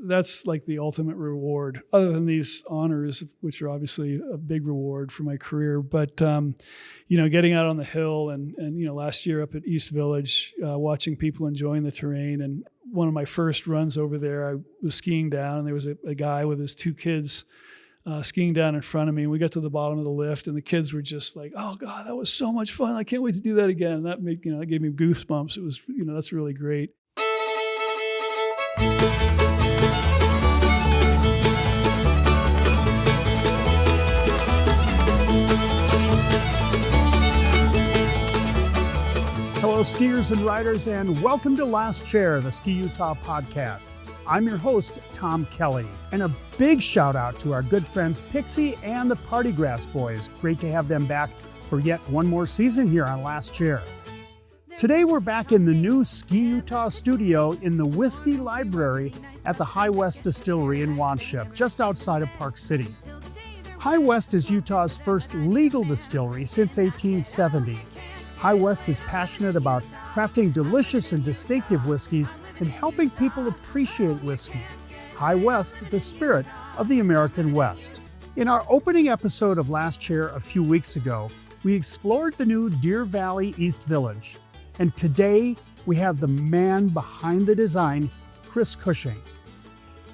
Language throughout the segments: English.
that's like the ultimate reward, other than these honors, which are obviously a big reward for my career. But, getting out on the hill and last year up at East Village, watching people enjoying the terrain. And one of my first runs over there, I was skiing down, and there was a guy with his two kids skiing down in front of me. And we got to the bottom of the lift, and the kids were just like, "Oh God, that was so much fun. I can't wait to do that again." And that that gave me goosebumps. It was, that's really great. Hello, skiers and riders, and welcome to Last Chair, the Ski Utah podcast. I'm your host, Tom Kelly, and a big shout out to our good friends Pixie and the Party Grass Boys. Great to have them back for yet one more season here on Last Chair. Today we're back in the new Ski Utah studio in the Whiskey Library at the High West Distillery in Wanship, just outside of Park City. High West is Utah's first legal distillery since 1870. High West is passionate about crafting delicious and distinctive whiskeys and helping people appreciate whiskey. High West, the spirit of the American West. In our opening episode of Last Chair a few weeks ago, we explored the new Deer Valley East Village. And today, we have the man behind the design, Chris Cushing.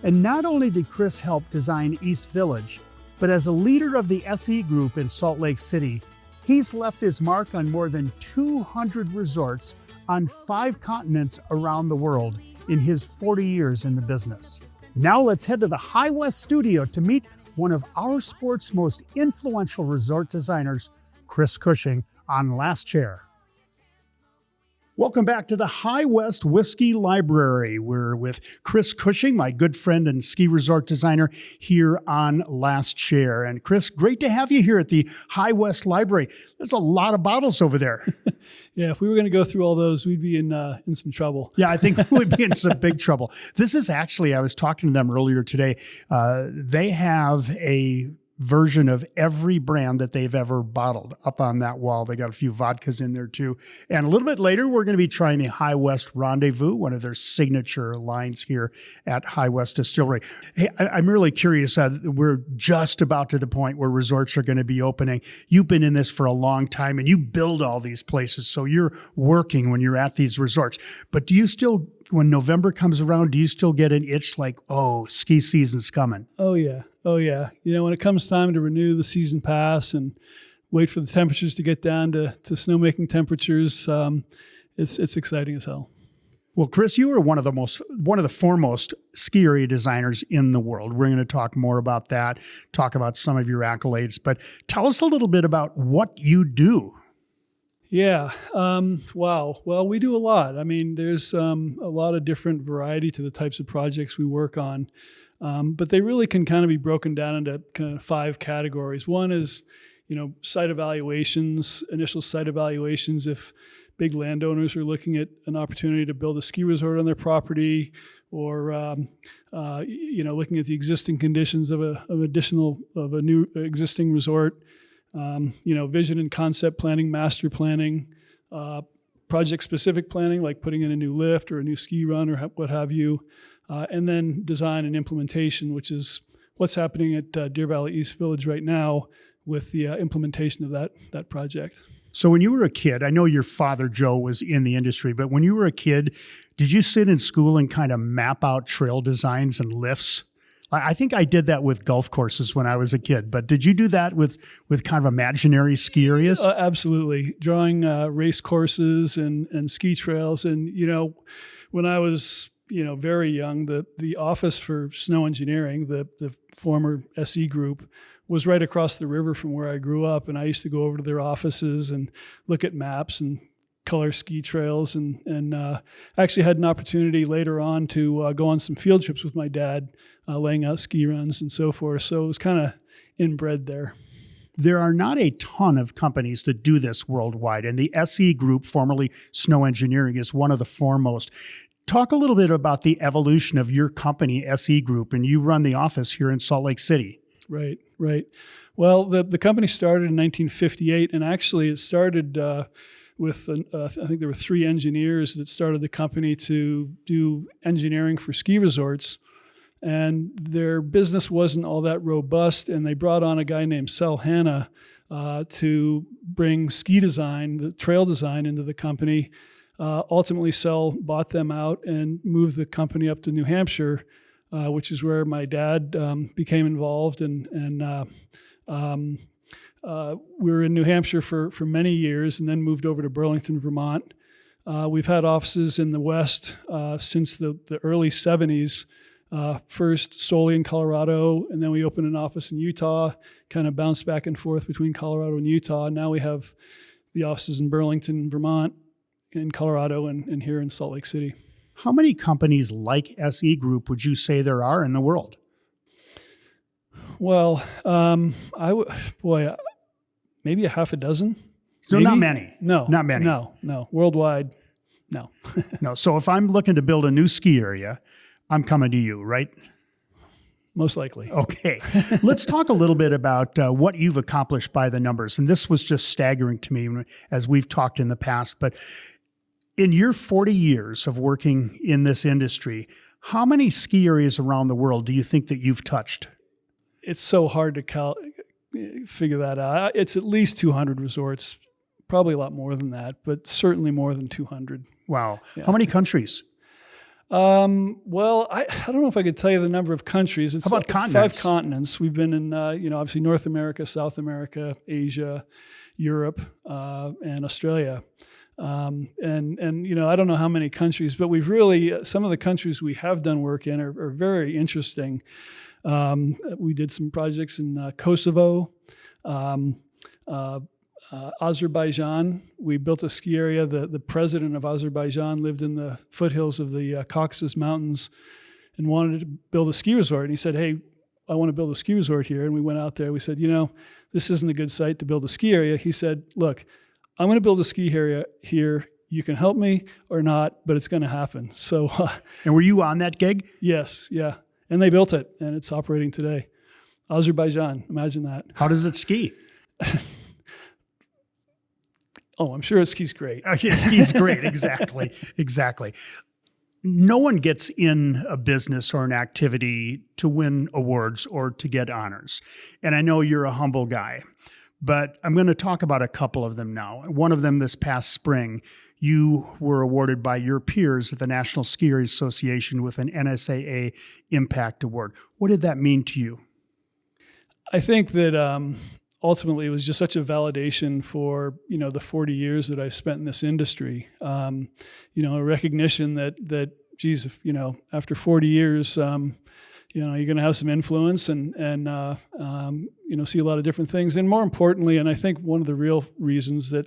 And not only did Chris help design East Village, but as a leader of the SE Group in Salt Lake City, he's left his mark on more than 200 resorts on 5 continents around the world in his 40 years in the business. Now let's head to the High West studio to meet one of our sport's most influential resort designers, Chris Cushing, on Last Chair. Welcome back to the High West Whiskey Library. We're with Chris Cushing, my good friend and ski resort designer, here on Last Chair. And Chris, great to have you here at the High West Library. There's a lot of bottles over there. Yeah, if we were going to go through all those, we'd be in some trouble. Yeah, I think we would be in some big trouble. This is actually, I was talking to them earlier today. They have a version of every brand that they've ever bottled up on that wall. They got a few vodkas in there too. And a little bit later, we're going to be trying the High West Rendezvous, one of their signature lines here at High West Distillery. Hey, I'm really curious. We're just about to the point where resorts are going to be opening. You've been in this for a long time and you build all these places. So you're working when you're at these resorts. But do you still, when November comes around, do you still get an itch like, oh, ski season's coming? Oh, yeah. When it comes time to renew the season pass and wait for the temperatures to get down to snowmaking temperatures, it's exciting as hell. Well, Chris, you are one of the foremost ski area designers in the world. We're going to talk more about that, talk about some of your accolades, but tell us a little bit about what you do. Yeah. Wow. Well, we do a lot. I mean, there's a lot of different variety to the types of projects we work on. But they really can kind of be broken down into kind of 5 categories. One is, site evaluations, initial site evaluations. If big landowners are looking at an opportunity to build a ski resort on their property, or looking at the existing conditions of a new existing resort. Vision and concept planning, master planning, project specific planning, like putting in a new lift or a new ski run or what have you. And then design and implementation, which is what's happening at Deer Valley East Village right now with the implementation of that project. So when you were a kid, I know your father, Joe, was in the industry, but when you were a kid, did you sit in school and kind of map out trail designs and lifts? I think I did that with golf courses when I was a kid, but did you do that with kind of imaginary ski areas? Absolutely. Drawing race courses and ski trails. And, when I was very young, the office for snow engineering, the former SE Group, was right across the river from where I grew up. And I used to go over to their offices and look at maps and color ski trails. And actually had an opportunity later on to go on some field trips with my dad, laying out ski runs and so forth. So it was kind of inbred there. There are not a ton of companies that do this worldwide. And the SE Group, formerly Snow Engineering, is one of the foremost. Talk a little bit about the evolution of your company, SE Group, and you run the office here in Salt Lake City. Right. Well, the company started in 1958, and actually it started with, I think there were 3 engineers that started the company to do engineering for ski resorts. and their business wasn't all that robust. And they brought on a guy named Sal Hanna to bring ski design, the trail design, into the company. Ultimately, Sal bought them out and moved the company up to New Hampshire, which is where my dad became involved. And we were in New Hampshire for many years, and then moved over to Burlington, Vermont. We've had offices in the West since the early 70s, first solely in Colorado, and then we opened an office in Utah, kind of bounced back and forth between Colorado and Utah. Now we have the offices in Burlington, Vermont, in Colorado, and here in Salt Lake City. How many companies like SE Group would you say there are in the world? Well, maybe a half a dozen. So maybe? not many. No. Not many. No. Worldwide, no. No. So if I'm looking to build a new ski area, I'm coming to you, right? Most likely. Okay. Let's talk a little bit about what you've accomplished by the numbers. And this was just staggering to me as we've talked in the past. But in your 40 years of working in this industry, how many ski areas around the world do you think that you've touched? It's so hard to figure that out. It's at least 200 resorts, probably a lot more than that, but certainly more than 200. Wow. Yeah. How many countries? Well, I don't know if I could tell you the number of countries. It's How about continents? 5 continents. We've been in, obviously North America, South America, Asia, Europe, and Australia. And I don't know how many countries, but we've really, some of the countries we have done work in are very interesting. We did some projects in Kosovo, Azerbaijan. We built a ski area. The president of Azerbaijan lived in the foothills of the Caucasus Mountains and wanted to build a ski resort. And he said, "Hey, I want to build a ski resort here." And we went out there. We said, this isn't a good site to build a ski area. He said, "Look, I'm going to build a ski area here. You can help me or not, but it's going to happen." So, and were you on that gig? Yes, yeah. And they built it, and it's operating today. Azerbaijan, imagine that. How does it ski? Oh, I'm sure it skis great. It skis great, exactly. No one gets in a business or an activity to win awards or to get honors. And I know you're a humble guy, but I'm going to talk about a couple of them now. One of them this past spring, you were awarded by your peers at the National Skiers Association with an NSAA Impact Award. What did that mean to you? I think that ultimately it was just such a validation for, the 40 years that I've spent in this industry. A recognition that geez, after 40 years, you're going to have some influence and see a lot of different things. And more importantly, and I think one of the real reasons that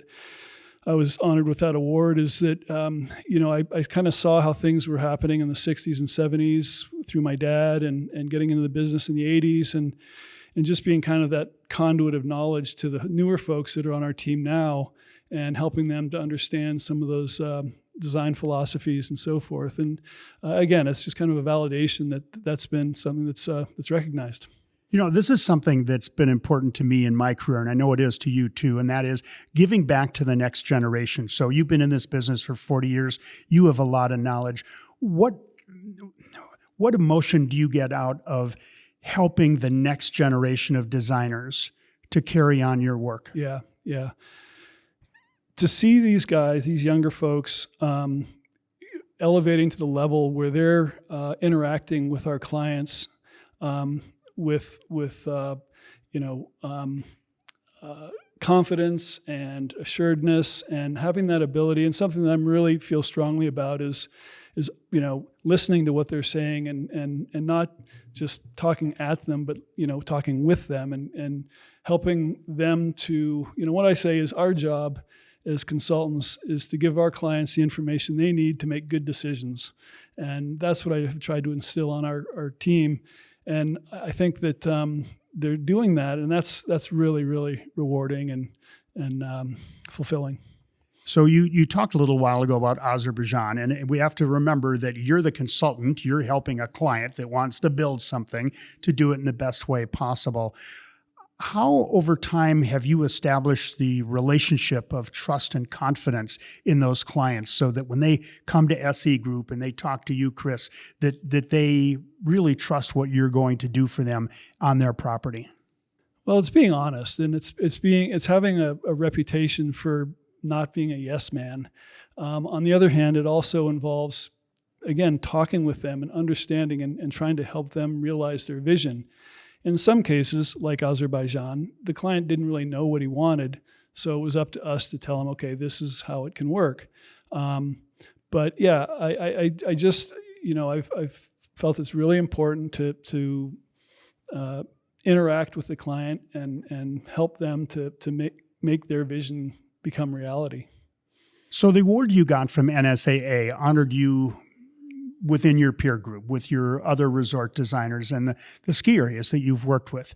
I was honored with that award is that, I kind of saw how things were happening in the 60s and 70s through my dad and getting into the business in the 80s and just being kind of that conduit of knowledge to the newer folks that are on our team now and helping them to understand some of those design philosophies and so forth. And again, it's just kind of a validation that's been something that's recognized. This is something that's been important to me in my career, and I know it is to you too, and that is giving back to the next generation. So you've been in this business for 40 years. You have a lot of knowledge. What emotion do you get out of helping the next generation of designers to carry on your work? Yeah. To see these guys, these younger folks, elevating to the level where they're interacting with our clients with confidence and assuredness, and having that ability, and something that I really feel strongly about is listening to what they're saying and not just talking at them, but talking with them and helping them to what I say is our job as consultants is to give our clients the information they need to make good decisions, and that's what I have tried to instill on our team. And I think that they're doing that, and that's really, really rewarding and fulfilling. So you talked a little while ago about Azerbaijan, and we have to remember that you're the consultant. You're helping a client that wants to build something to do it in the best way possible. How over time have you established the relationship of trust and confidence in those clients so that when they come to SE Group and they talk to you, Chris, that they really trust what you're going to do for them on their property? Well, it's being honest, and it's having a reputation for not being a yes man. On the other hand, it also involves, again, talking with them and understanding and trying to help them realize their vision. In some cases, like Azerbaijan, the client didn't really know what he wanted, so it was up to us to tell him, okay, this is how it can work. But yeah, I just, I've felt it's really important to interact with the client and help them to make their vision become reality. So the award you got from NSAA honored you within your peer group with your other resort designers and the ski areas that you've worked with.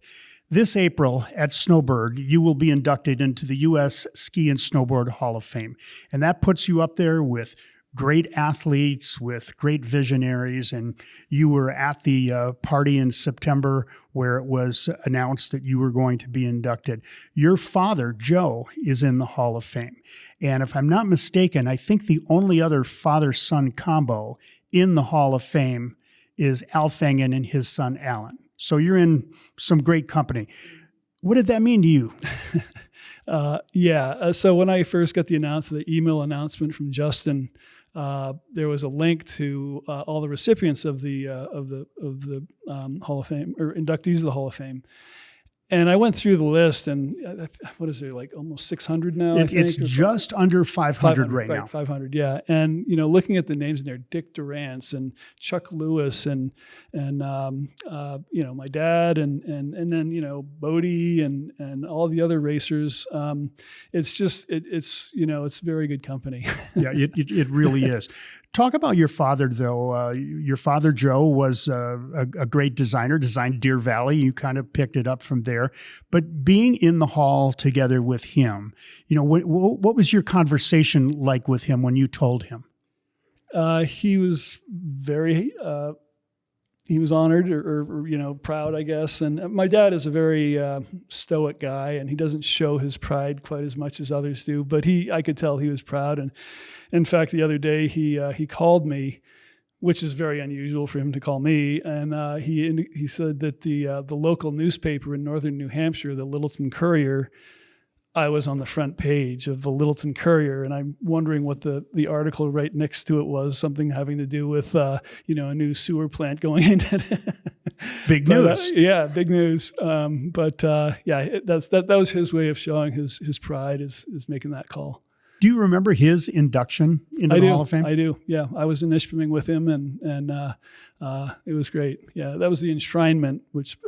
This April at Snowbird, you will be inducted into the U.S. Ski and Snowboard Hall of Fame. And that puts you up there with great athletes, with great visionaries. And you were at the party in September where it was announced that you were going to be inducted. Your father, Joe, is in the Hall of Fame. And if I'm not mistaken, I think the only other father-son combo in the Hall of Fame is Al Fengen and his son, Alan. So you're in some great company. What did that mean to you? So when I first got the email announcement from Justin, there was a link to all the recipients of the Hall of Fame, or inductees of the Hall of Fame. And I went through the list, and what is there, like almost 600 now? It's just under 500 right now. 500, yeah. And looking at the names in there, Dick Durance and Chuck Lewis and my dad and then Bodie and all the other racers. It's just it's very good company. Yeah, it really is. Talk about your father, though. Your father, Joe, was a great designer, designed Deer Valley. You kind of picked it up from there. But being in the hall together with him, what was your conversation like with him when you told him? He was very, he was honored or proud, I guess. And my dad is a very stoic guy, and he doesn't show his pride quite as much as others do. But I could tell he was proud. And in fact, the other day he called me, which is very unusual for him to call me. And he said that the local newspaper in northern New Hampshire, the Littleton Courier, I was on the front page of the Littleton Courier, and I'm wondering what the article right next to it was, something having to do with a new sewer plant going in. Big news. Big news. That was his way of showing his pride is making that call. Do you remember his induction into the Hall of Fame? I do. Yeah, I was in Ishpeming with him, and it was great. Yeah, that was the enshrinement, which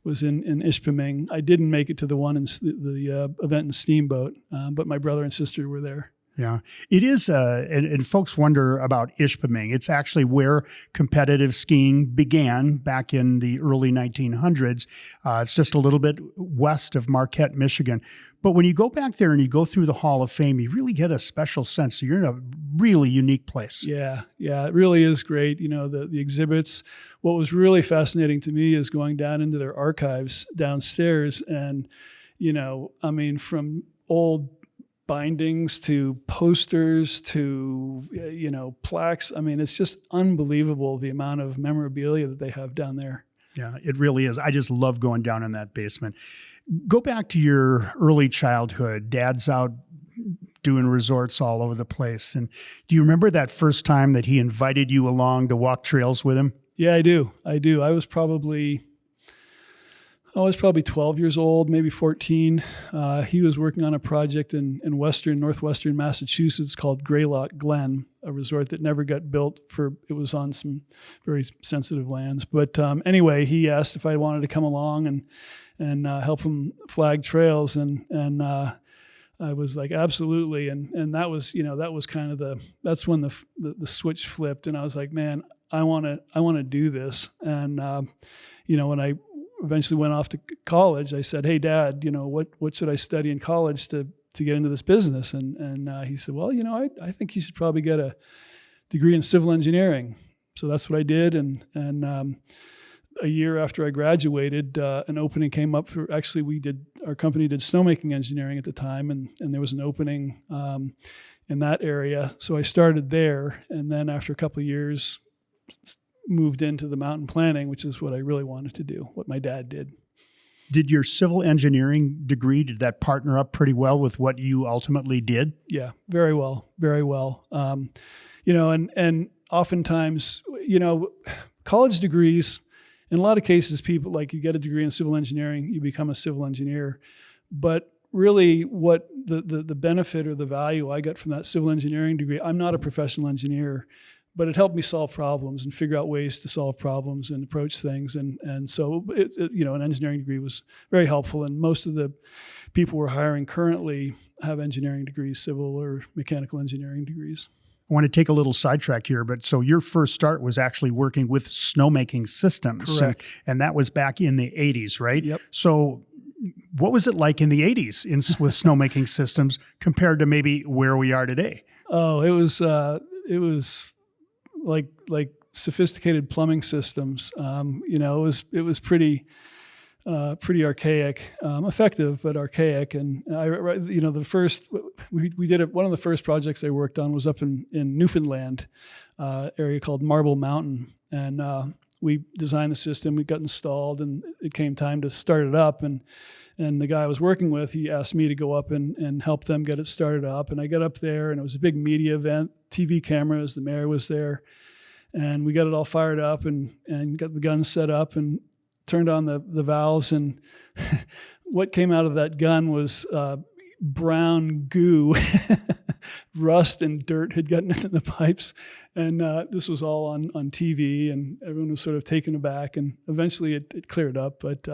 was in Ishpeming. I didn't make it to the one in the event in Steamboat, but my brother and sister were there. Yeah, it is. And folks wonder about Ishpeming. It's actually where competitive skiing began back in the early 1900s. It's just a little bit west of Marquette, Michigan. But when you go back there and you go through the Hall of Fame, you really get a special sense. So you're in a really unique place. Yeah, it really is great. The exhibits. What was really fascinating to me is going down into their archives downstairs, and from old bindings to posters to plaques. It's just unbelievable the amount of memorabilia that they have down there. Yeah, it really is. I just love going down in that basement. Go back to your early childhood. Dad's out doing resorts all over the place. And do you remember that first time that he invited you along to walk trails with him? Yeah, I do. I was probably 12 years old, maybe 14. He was working on a project in northwestern Massachusetts called Greylock Glen, a resort that never got built. It was on some very sensitive lands. But anyway, he asked if I wanted to come along and help him flag trails, and I was like, absolutely. And that was kind of that's when the switch flipped, and I was like, man, I want to do this. And when I eventually went off to college, I said, hey, Dad, what should I study in college to get into this business? And he said, well, I think you should probably get a degree in civil engineering. So that's what I did. And a year after I graduated, an opening came up for, actually our company did snowmaking engineering at the time, and there was an opening in that area. So I started there, and then after a couple of years, moved into the mountain planning, which is what I really wanted to do, what my dad did. Did your civil engineering degree, did that partner up pretty well with what you ultimately did? Yeah, very well, very well. And oftentimes, college degrees, in a lot of cases, people, like, you get a degree in civil engineering, you become a civil engineer. But really what the benefit or the value I got from that civil engineering degree, I'm not a professional engineer, but it helped me solve problems and figure out ways to solve problems and approach things. And so an engineering degree was very helpful. And most of the people we're hiring currently have engineering degrees, civil or mechanical engineering degrees. I want to take a little sidetrack here, but so your first start was actually working with snowmaking systems. Correct. And that was back in the 80s, right? Yep. So what was it like in the 80s with snowmaking systems compared to maybe where we are today? Oh, it was like sophisticated plumbing systems. It was pretty archaic, effective, but archaic. And we did it. One of the first projects I worked on was up in Newfoundland, area called Marble Mountain. And we designed the system, it got installed, and it came time to start it up. And the guy I was working with, he asked me to go up and help them get it started up. And I got up there, and it was a big media event, TV cameras, the mayor was there. And we got it all fired up and got the gun set up and turned on the valves. And what came out of that gun was brown goo. Rust and dirt had gotten into the pipes. And this was all on TV, and everyone was sort of taken aback. And eventually it cleared up, but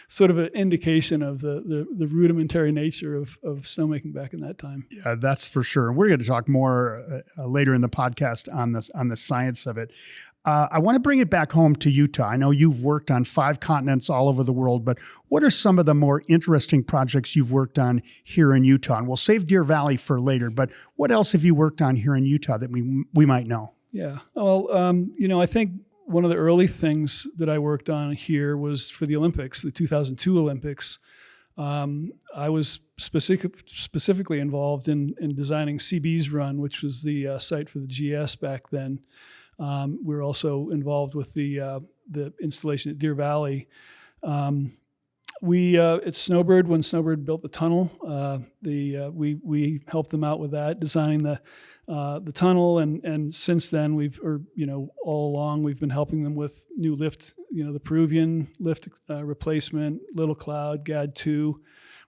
sort of an indication of the rudimentary nature of snowmaking back in that time. Yeah, that's for sure. We're going to talk more later in the podcast on the science of it. I want to bring it back home to Utah. I know you've worked on 5 continents all over the world, but what are some of the more interesting projects you've worked on here in Utah? And we'll save Deer Valley for later, but what else have you worked on here in Utah that we might know? Yeah. Well, I think one of the early things that I worked on here was for the Olympics, the 2002 Olympics. I was specifically involved in designing CB's Run, which was the site for the GS back then. We were also involved with the installation at Deer Valley. At Snowbird, when Snowbird built the tunnel, we helped them out with that, designing the tunnel, and since then all along we've been helping them with new lift, the Peruvian lift replacement, Little Cloud, GAD2.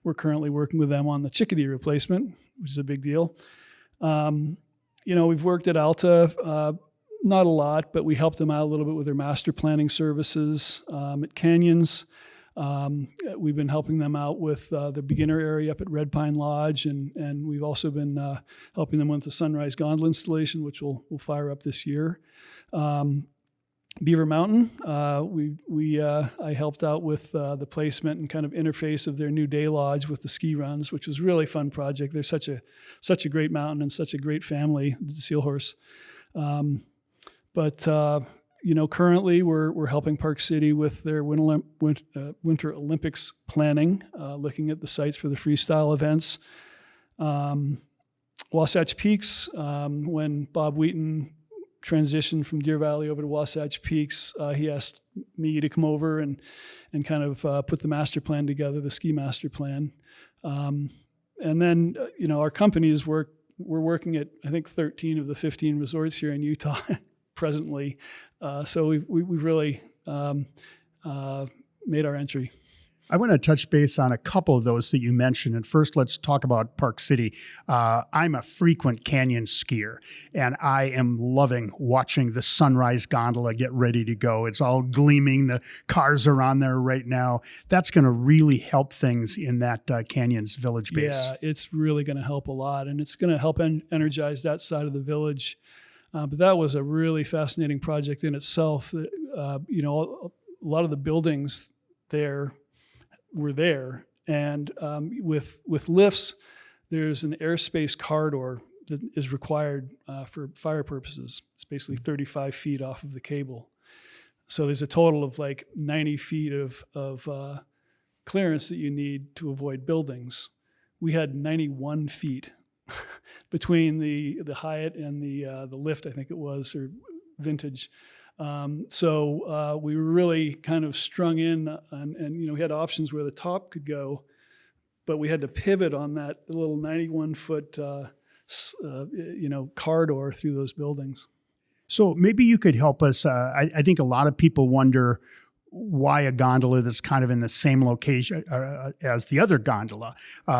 We're currently working with them on the Chickadee replacement, which is a big deal. We've worked at Alta. Not a lot, but we helped them out a little bit with their master planning services. At Canyons, we've been helping them out with the beginner area up at Red Pine Lodge, and we've also been helping them with the Sunrise Gondola installation, which we'll fire up this year. Beaver Mountain, I helped out with the placement and kind of interface of their new day lodge with the ski runs, which was a really fun project. They're such a great mountain and such a great family, the Seal Horse. But currently we're helping Park City with their Winter Olympics planning, looking at the sites for the freestyle events. Wasatch Peaks, when Bob Wheaton transitioned from Deer Valley over to Wasatch Peaks, he asked me to come over and kind of put the master plan together, the ski master plan. And then, our companies we're working at, I think, 13 of the 15 resorts here in Utah presently. So we've really made our entry. I want to touch base on a couple of those that you mentioned. And first, let's talk about Park City. I'm a frequent canyon skier, and I am loving watching the Sunrise Gondola get ready to go. It's all gleaming. The cars are on there right now. That's going to really help things in that Canyons Village base. Yeah, it's really going to help a lot, and it's going to help energize that side of the village. But that was a really fascinating project in itself. A lot of the buildings there were there, and with lifts, there's an airspace corridor that is required for fire purposes. It's basically 35 feet off of the cable. So there's a total of like 90 feet of clearance that you need to avoid buildings. We had 91 feet between the Hyatt and the lift, I think it was, or Vintage. So we were really kind of strung in, and we had options where the top could go, but we had to pivot on that little 91-foot corridor through those buildings. So maybe you could help us. I think a lot of people wonder why a gondola that's kind of in the same location as the other gondola.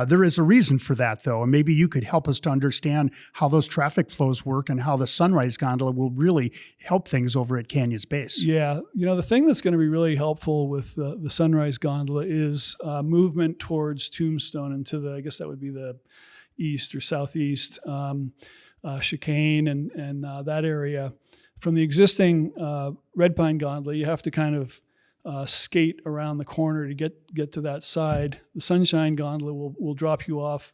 There is a reason for that, though, and maybe you could help us to understand how those traffic flows work and how the Sunrise gondola will really help things over at Canyon's base. Yeah, the thing that's going to be really helpful with the Sunrise gondola is movement towards Tombstone and to I guess that would be the east or southeast, chicane and that area. From the existing Red Pine gondola, you have to kind of skate around the corner to get to that side. The Sunshine gondola will drop you off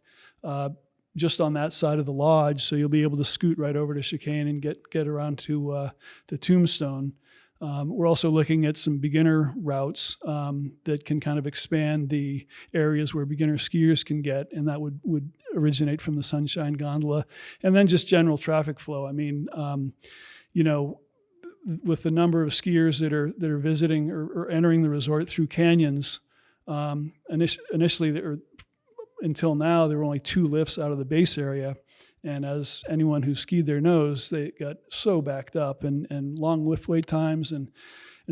just on that side of the lodge, so you'll be able to scoot right over to chicane and get around to Tombstone. We're also looking at some beginner routes that can kind of expand the areas where beginner skiers can get, and that would originate from the Sunshine gondola. And then just general traffic flow. I mean, with the number of skiers that are visiting or entering the resort through canyons, initially until now, there were only 2 lifts out of the base area. And as anyone who skied there knows, they got so backed up and long lift wait times and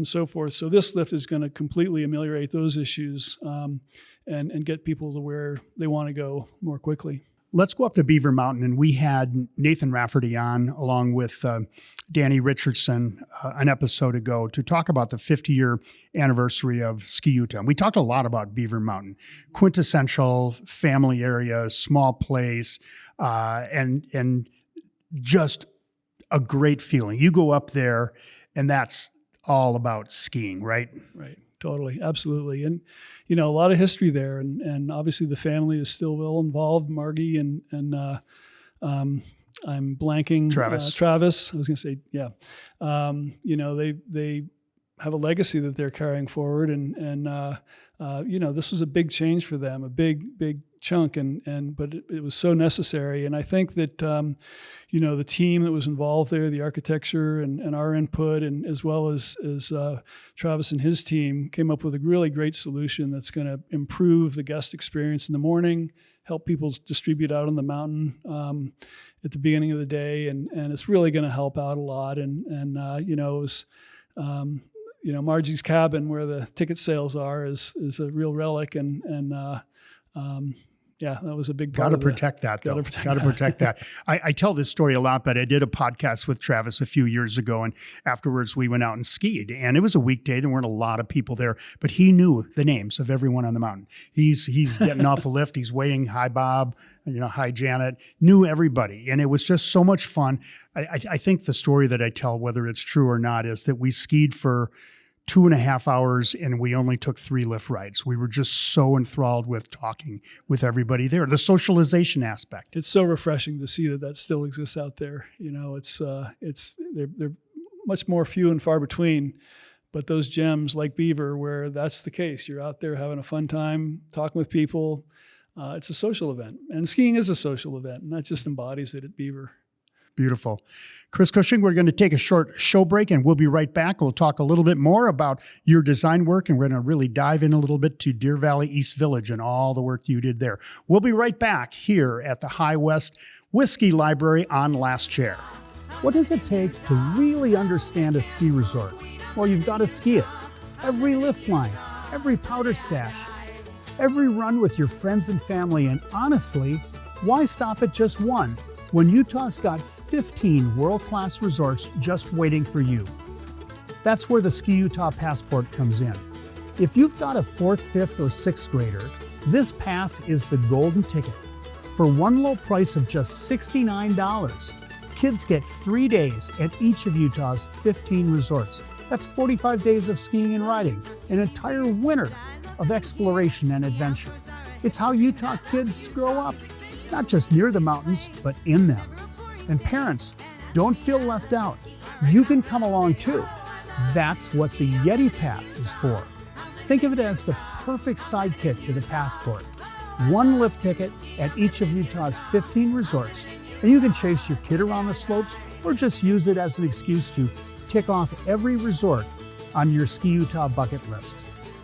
so forth. So this lift is going to completely ameliorate those issues and get people to where they want to go more quickly. Let's go up to Beaver Mountain, and we had Nathan Rafferty on along with Danny Richardson an episode ago to talk about the 50-year anniversary of Ski Utah. And we talked a lot about Beaver Mountain, quintessential family area, small place, and just a great feeling. You go up there, and that's all about skiing, right? Right. Totally. Absolutely. And, a lot of history there. And obviously the family is still well involved. Margie and I'm blanking. Travis. I was going to say, yeah. They have a legacy that they're carrying forward. And this was a big change for them, a big chunk. But it was so necessary. And I think that, the team that was involved there, the architecture and our input, and as well as Travis and his team came up with a really great solution that's going to improve the guest experience in the morning, help people distribute out on the mountain at the beginning of the day. And it's really going to help out a lot. It was, Margie's cabin where the ticket sales are is a real relic. Yeah, that was a big part. Got to protect that, though. Got to protect that. I tell this story a lot, but I did a podcast with Travis a few years ago, and afterwards we went out and skied. And it was a weekday. There weren't a lot of people there, but he knew the names of everyone on the mountain. He's getting off a lift. He's waiting. Hi, Bob. Hi, Janet. Knew everybody. And it was just so much fun. I think the story that I tell, whether it's true or not, is that we skied for 2.5 hours and we only took 3 lift rides. We were just so enthralled with talking with everybody there. The socialization aspect. It's so refreshing to see that still exists out there. They're much more few and far between, but those gems like Beaver, where that's the case, you're out there having a fun time, talking with people. It's a social event, and skiing is a social event, and that just embodies it at Beaver. Beautiful. Chris Cushing, we're going to take a short show break, and we'll be right back. We'll talk a little bit more about your design work, and we're going to really dive in a little bit to Deer Valley East Village and all the work you did there. We'll be right back here at the High West Whiskey Library on Last Chair. What does it take to really understand a ski resort? Well, you've got to ski it. Every lift line, every powder stash, every run with your friends and family, and honestly, why stop at just one when Utah's got 15 world-class resorts just waiting for you? That's where the Ski Utah Passport comes in. If you've got a 4th, 5th, or 6th grader, this pass is the golden ticket. For one low price of just $69, kids get 3 days at each of Utah's 15 resorts. That's 45 days of skiing and riding, an entire winter of exploration and adventure. It's how Utah kids grow up. Not just near the mountains, but in them. And parents, don't feel left out. You can come along too. That's what the Yeti Pass is for. Think of it as the perfect sidekick to the Passport. One lift ticket at each of Utah's 15 resorts, and you can chase your kid around the slopes or just use it as an excuse to tick off every resort on your Ski Utah bucket list.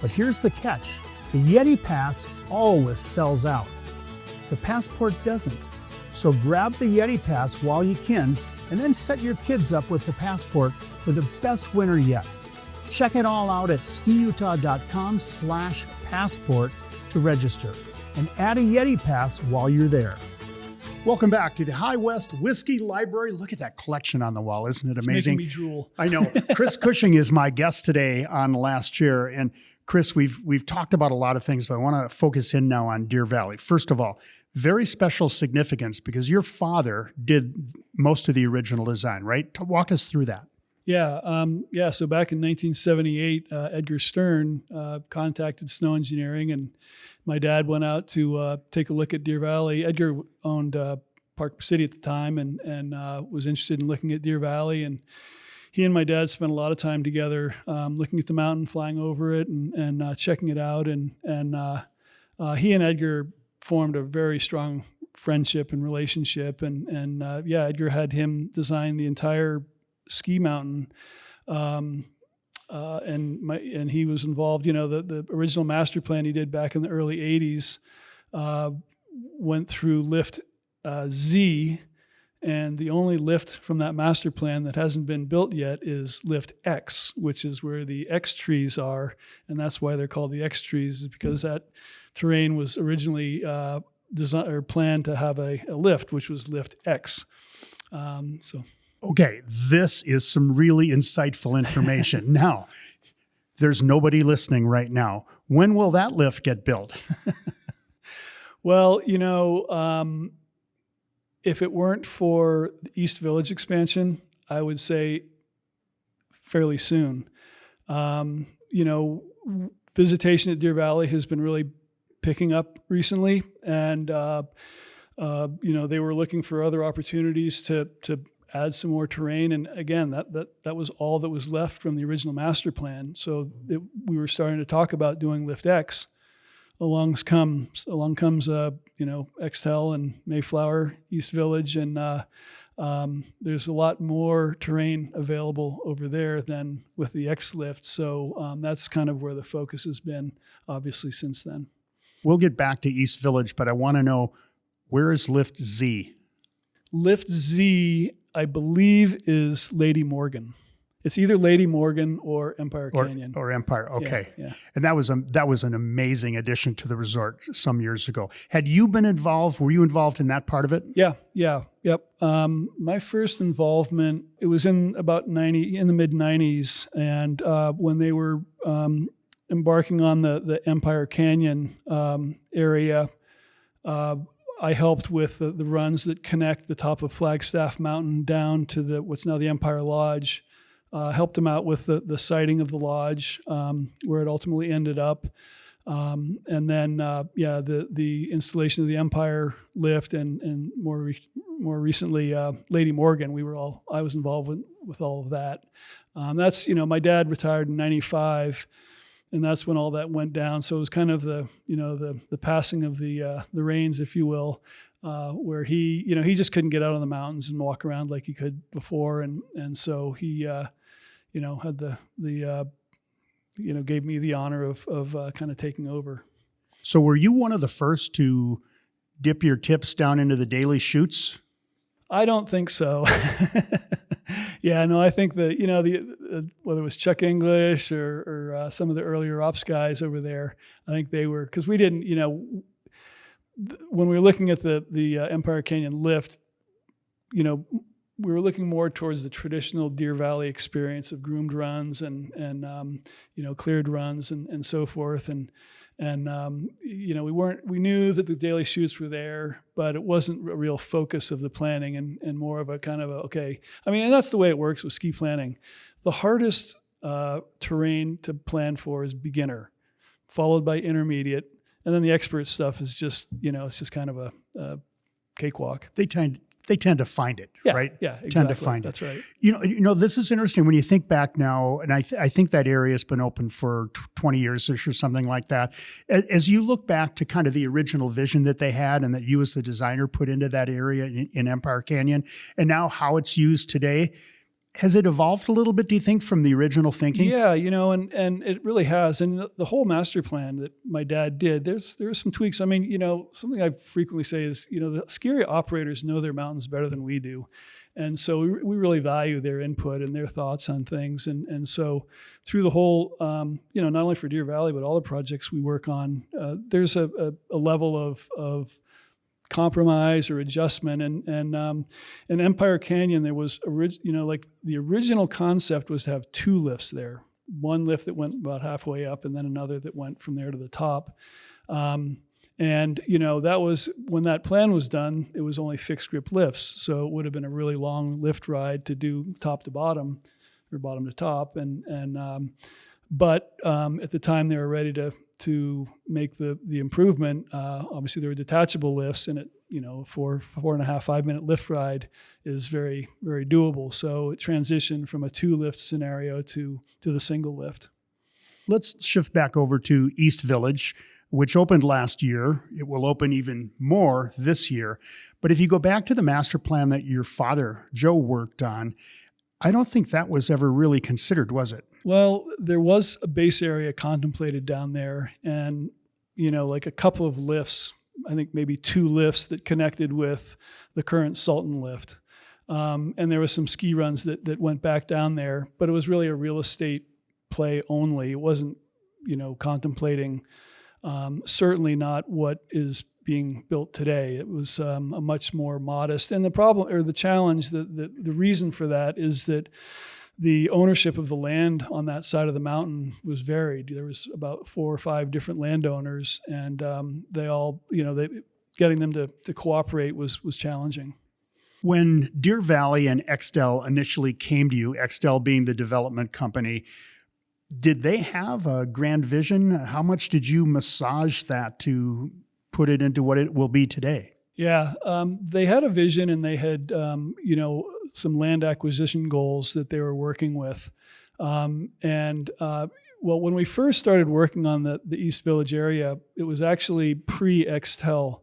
But here's the catch. The Yeti Pass always sells out. The Passport doesn't. So grab the Yeti Pass while you can, and then set your kids up with the Passport for the best winter yet. Check it all out at skiutah.com/passport to register, and add a Yeti Pass while you're there. Welcome back to the High West Whiskey Library. Look at that collection on the wall. Isn't it amazing? It's making me drool. I know. Chris Cushing is my guest today on Last Chair. And Chris, we've talked about a lot of things, but I want to focus in now on Deer Valley. First of all, very special significance because your father did most of the original design, right? Walk us through that. Yeah. So back in 1978, Edgar Stern contacted Snow Engineering, and my dad went out to take a look at Deer Valley. Edgar owned Park City at the time and was interested in looking at Deer Valley. And he and my dad spent a lot of time together looking at the mountain, flying over it, and checking it out. And he and Edgar formed a very strong friendship and relationship. And Edgar had him design the entire ski mountain. And he was involved. The original master plan he did back in the early 80s went through lift Z, and the only lift from that master plan that hasn't been built yet is lift X, which is where the X trees are, and that's why they're called the X trees, is because that terrain was originally designed or planned to have a lift, which was lift X. Okay, this is some really insightful information. Now, there's nobody listening right now. When will that lift get built? Well, if it weren't for the East Village expansion, I would say fairly soon. Visitation at Deer Valley has been really picking up recently, and they were looking for other opportunities to add some more terrain. And again, that was all that was left from the original master plan. So we were starting to talk about doing Lift X. Along comes Extel and Mayflower, East Village, and there's a lot more terrain available over there than with the X lift. So that's kind of where the focus has been, obviously, since then. We'll get back to East Village, but I want to know, where is Lift Z? Lift Z, I believe, is Lady Morgan. It's either Lady Morgan or Empire Canyon. Or Empire, okay. Yeah. And that was an amazing addition to the resort some years ago. Had you been involved? Were you involved in that part of it? Yep. My first involvement, it was in the mid 90s, and when they were embarking on the Empire Canyon area, I helped with the runs that connect the top of Flagstaff Mountain down to what's now the Empire Lodge. Helped them out with the siting of the lodge, where it ultimately ended up. And then, the installation of the Empire lift and more recently, Lady Morgan, I was involved with all of that. That's, my dad retired in 95, and that's when all that went down. So it was kind of the passing of the reins, if you will, where he just couldn't get out on the mountains and walk around like he could before. And so he, had gave me the honor of kind of taking over. So were you one of the first to dip your tips down into the daily chutes? I don't think so. Yeah, no, I think that, whether it was Chuck English or some of the earlier ops guys over there, I think they were, because we didn't, when we were looking at the Empire Canyon lift, we were looking more towards the traditional Deer Valley experience of groomed runs and cleared runs and so forth. We knew that the daily chutes were there, but it wasn't a real focus of the planning and more of a kind of and that's the way it works with ski planning. The hardest terrain to plan for is beginner, followed by intermediate. And then the expert stuff is just, it's just kind of a cakewalk. They they tend to find it, Yeah, right? yeah, exactly. Tend to find That's it. right. This is interesting when you think back now, and I think that area has been open for 20 years or something like that. As you look back to kind of the original vision that they had and that you as the designer put into that area in Empire Canyon, and now how it's used today, has it evolved a little bit, do you think, from the original thinking? Yeah, and it really has. And the whole master plan that my dad did, there's some tweaks. I mean, something I frequently say is, the ski area operators know their mountains better than we do. And so we really value their input and their thoughts on things. And so through the whole, not only for Deer Valley, but all the projects we work on, there's a level of compromise or adjustment. And in Empire Canyon, there was, the original concept was to have two lifts there. One lift that went about halfway up and then another that went from there to the top. That was, when that plan was done, it was only fixed grip lifts. So it would have been a really long lift ride to do top to bottom or bottom to top. But at the time they were ready to make the improvement, obviously there were detachable lifts, and it, 4.5, 5 minute lift ride is very, very doable. So it transitioned from a 2-lift scenario to the single lift. Let's shift back over to East Village, which opened last year. It will open even more this year. But if you go back to the master plan that your father, Joe, worked on, I don't think that was ever really considered, was it? Well, there was a base area contemplated down there, and, like a couple of lifts, I think maybe 2 lifts that connected with the current Sultan lift. And there was some ski runs that went back down there, but it was really a real estate play only. It wasn't, contemplating, certainly not what is being built today. It was a much more modest. And the problem, or the challenge, the reason for that is that the ownership of the land on that side of the mountain was varied. There was about 4 or 5 different landowners, and they all, getting them to cooperate was challenging. When Deer Valley and Extel initially came to you, Extel being the development company, did they have a grand vision? How much did you massage that to put it into what it will be today? Yeah, they had a vision, and they had, some land acquisition goals that they were working with. When we first started working on the East Village area, it was actually pre-Extel.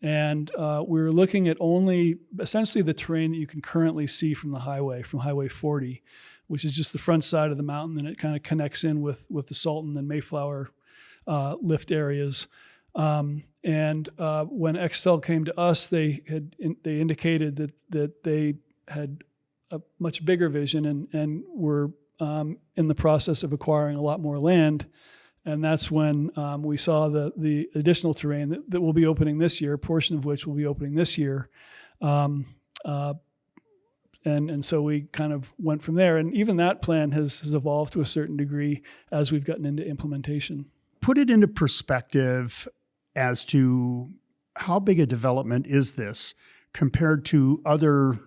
And we were looking at only essentially the terrain that you can currently see from the highway, from Highway 40, which is just the front side of the mountain, and it kind of connects in with the Sultan and Mayflower lift areas. When Extel came to us, they indicated that they had a much bigger vision and were in the process of acquiring a lot more land. And that's when we saw the additional terrain that will be opening this year, a portion of which will be opening this year. And so we kind of went from there. And even that plan has evolved to a certain degree as we've gotten into implementation. Put it into perspective as to how big a development is this compared to other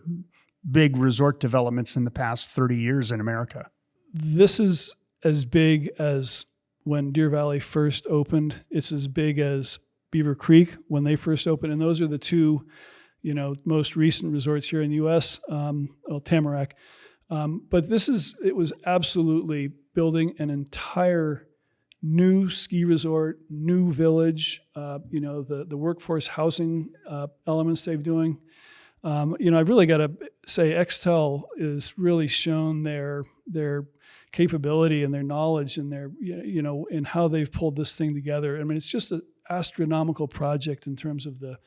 big resort developments in the past 30 years in America. This is as big as when Deer Valley first opened. It's as big as Beaver Creek when they first opened. And those are the two, most recent resorts here in the U.S., Tamarack. But it was absolutely building an entire new ski resort, new village, the workforce housing elements they've doing. I've really got to say Extel is really shown their capability and their knowledge and their, in how they've pulled this thing together. I mean, it's just an astronomical project in terms of the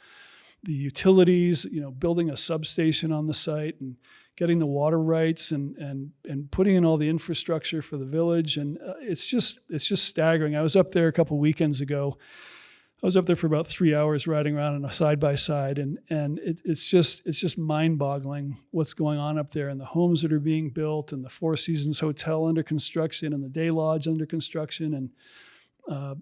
utilities, building a substation on the site and getting the water rights and putting in all the infrastructure for the village. And it's just staggering. I was up there a couple of weekends ago. I was up there for about 3 hours riding around on a side-by-side, and it's just mind-boggling what's going on up there, and the homes that are being built, and the Four Seasons Hotel under construction, and the Day Lodge under construction, and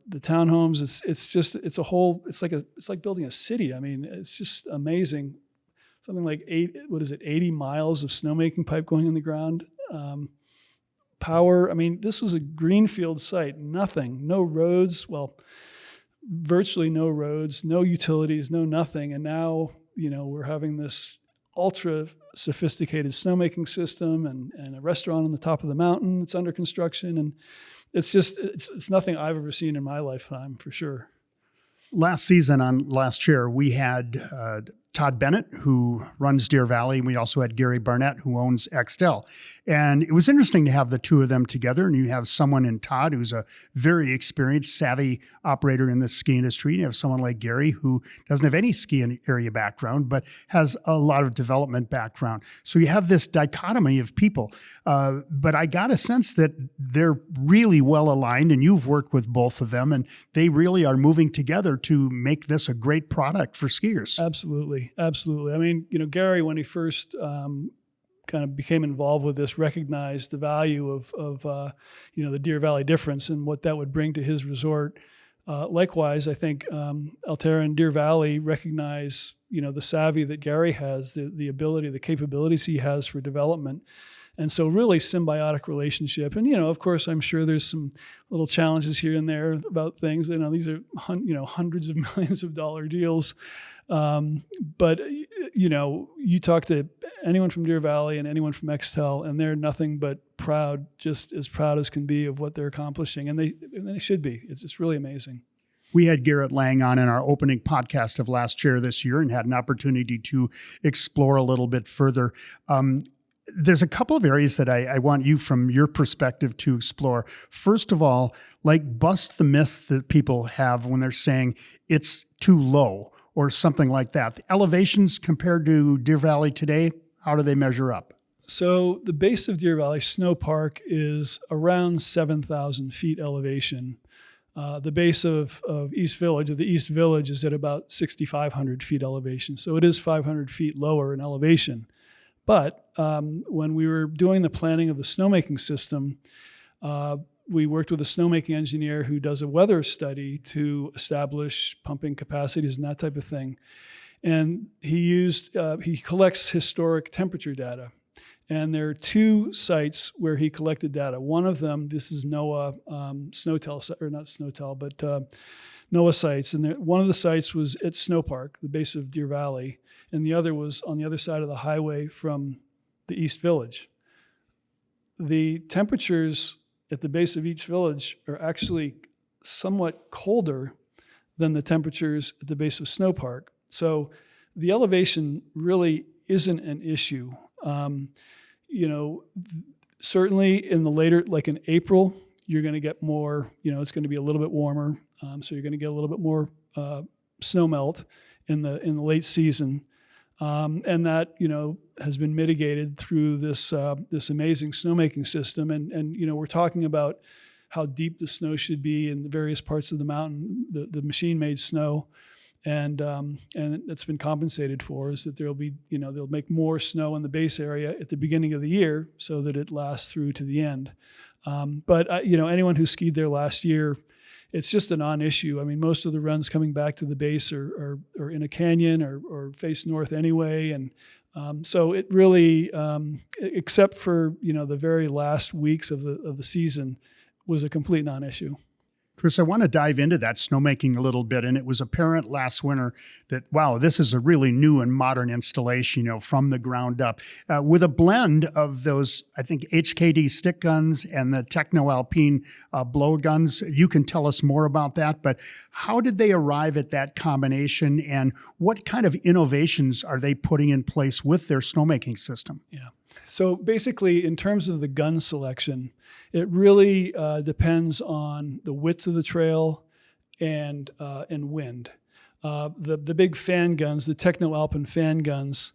the townhomes. It's like building a city. I mean, it's just amazing. Something like 80 miles of snowmaking pipe going in the ground. Power. I mean, this was a greenfield site. Nothing. No roads. Well, virtually no roads, no utilities, no nothing. And now, we're having this ultra sophisticated snowmaking system and a restaurant on the top of the mountain that's under construction. And it's nothing I've ever seen in my lifetime, for sure. Last season on Last Chair, we had Todd Bennett, who runs Deer Valley, and we also had Gary Barnett, who owns Extel. And it was interesting to have the two of them together, and you have someone in Todd who's a very experienced, savvy operator in the ski industry. And you have someone like Gary who doesn't have any ski area background, but has a lot of development background. So you have this dichotomy of people. But I got a sense that they're really well aligned, and you've worked with both of them, and they really are moving together to make this a great product for skiers. Absolutely. I mean, Gary, when he first kind of became involved with this, recognized the value of the Deer Valley difference and what that would bring to his resort. Likewise, I think Alterra and Deer Valley recognize, the savvy that Gary has, the ability, the capabilities he has for development. And so really symbiotic relationship. And, of course, I'm sure there's some little challenges here and there about things. These are, hundreds of millions of dollar deals. But you talk to anyone from Deer Valley and anyone from Extel, and they're nothing but proud, just as proud as can be of what they're accomplishing. And they should be. It's really amazing. We had Garrett Lang on in our opening podcast of Last Chair this year and had an opportunity to explore a little bit further. There's a couple of areas that I want you, from your perspective, to explore. First of all, bust the myth that people have when they're saying it's too low or something like that. The elevations compared to Deer Valley today, how do they measure up? So the base of Deer Valley Snow Park is around 7,000 feet elevation. The base of the East Village is at about 6,500 feet elevation. So it is 500 feet lower in elevation. But when we were doing the planning of the snowmaking system, we worked with a snowmaking engineer who does a weather study to establish pumping capacities and that type of thing. And he collects historic temperature data. And there are two sites where he collected data. One of them, this is NOAA Snowtel, or not Snowtel, but NOAA sites. And one of the sites was at Snow Park, the base of Deer Valley, and the other was on the other side of the highway from the East Village. The temperatures at the base of each village are actually somewhat colder than the temperatures at the base of Snow Park. So the elevation really isn't an issue. Certainly in the later, like in April, you're going to get more, it's going to be a little bit warmer. So you're going to get a little bit more snow melt in the late season. And that, has been mitigated through this amazing snowmaking system. And we're talking about how deep the snow should be in the various parts of the mountain, the machine-made snow. And it's been compensated for, is that there'll be, they'll make more snow in the base area at the beginning of the year so that it lasts through to the end. But anyone who skied there last year, it's just a non-issue. I mean, most of the runs coming back to the base are in a canyon or face north anyway. And so it really, except for, the very last weeks of the season, was a complete non-issue. Chris, I want to dive into that snowmaking a little bit. And it was apparent last winter that, wow, this is a really new and modern installation, from the ground up, with a blend of those, I think, HKD stick guns and the Techno Alpine blow guns. You can tell us more about that, but how did they arrive at that combination, and what kind of innovations are they putting in place with their snowmaking system? Yeah. So basically, in terms of the gun selection, it really depends on the width of the trail and wind. The big fan guns, the Techno Alpine fan guns,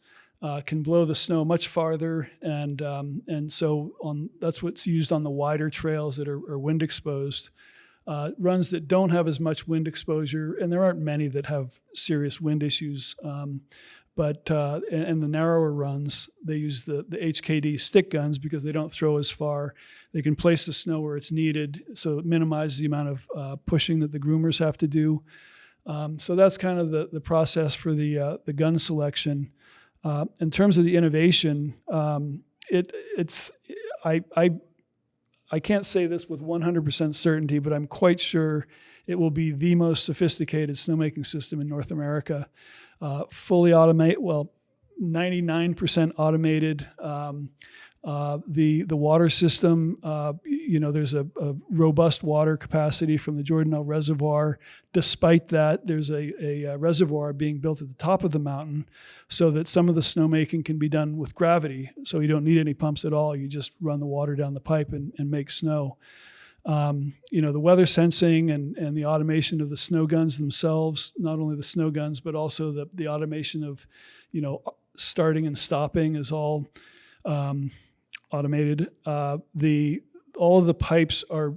can blow the snow much farther, and so that's what's used on the wider trails that are wind exposed. Runs that don't have as much wind exposure, and there aren't many that have serious wind issues. But the narrower runs, they use the HKD stick guns because they don't throw as far. They can place the snow where it's needed, so it minimizes the amount of pushing that the groomers have to do. So that's kind of the process for the gun selection. In terms of the innovation, I can't say this with 100% certainty, but I'm quite sure it will be the most sophisticated snowmaking system in North America. Fully automate, well, 99% automated. The water system, there's a robust water capacity from the Jordanelle Reservoir. Despite that, there's a reservoir being built at the top of the mountain so that some of the snowmaking can be done with gravity. So you don't need any pumps at all. You just run the water down the pipe and make snow. The weather sensing and the automation of the snow guns themselves, not only the snow guns, but also the automation of, starting and stopping is all automated. All of the pipes are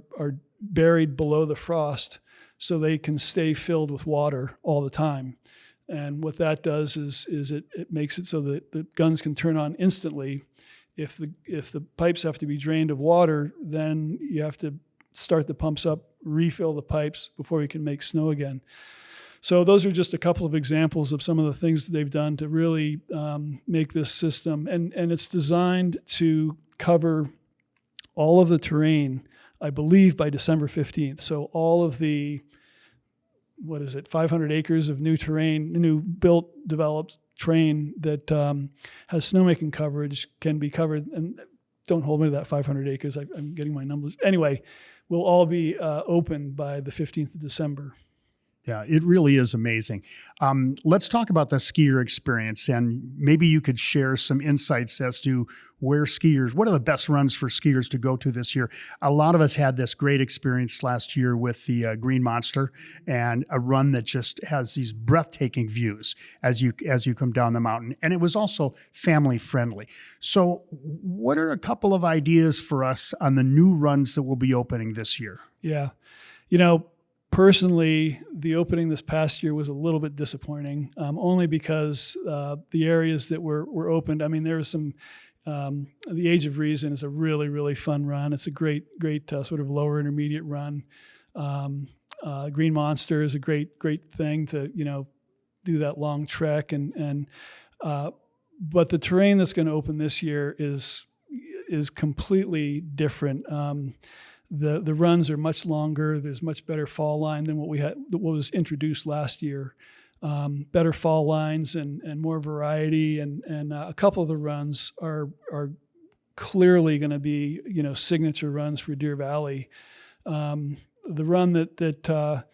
buried below the frost so they can stay filled with water all the time. And what that does is it makes it so that the guns can turn on instantly. If the pipes have to be drained of water, then you have to start the pumps up, refill the pipes before you can make snow again. So those are just a couple of examples of some of the things that they've done to really make this system. And it's designed to cover all of the terrain, I believe, by December 15th. So all of the, 500 acres of new terrain, new built, developed terrain that has snowmaking coverage can be covered. And don't hold me to that 500 acres. I'm getting my numbers. Anyway, will all be open by the 15th of December. Yeah, it really is amazing. Let's talk about the skier experience, and maybe you could share some insights as to what are the best runs for skiers to go to this year. A lot of us had this great experience last year with the Green Monster, and a run that just has these breathtaking views as you come down the mountain. And it was also family friendly. So what are a couple of ideas for us on the new runs that will be opening this year? Yeah. Personally, the opening this past year was a little bit disappointing, only because the areas that were opened, there was some, the Age of Reason is a really, really fun run. It's a great sort of lower intermediate run. Green Monster is a great thing to, do that long trek. But the terrain that's going to open this year is completely different. The runs are much longer. There's much better fall line than what was introduced last year. Better fall lines and more variety. And a couple of the runs are clearly going to be, signature runs for Deer Valley. The run that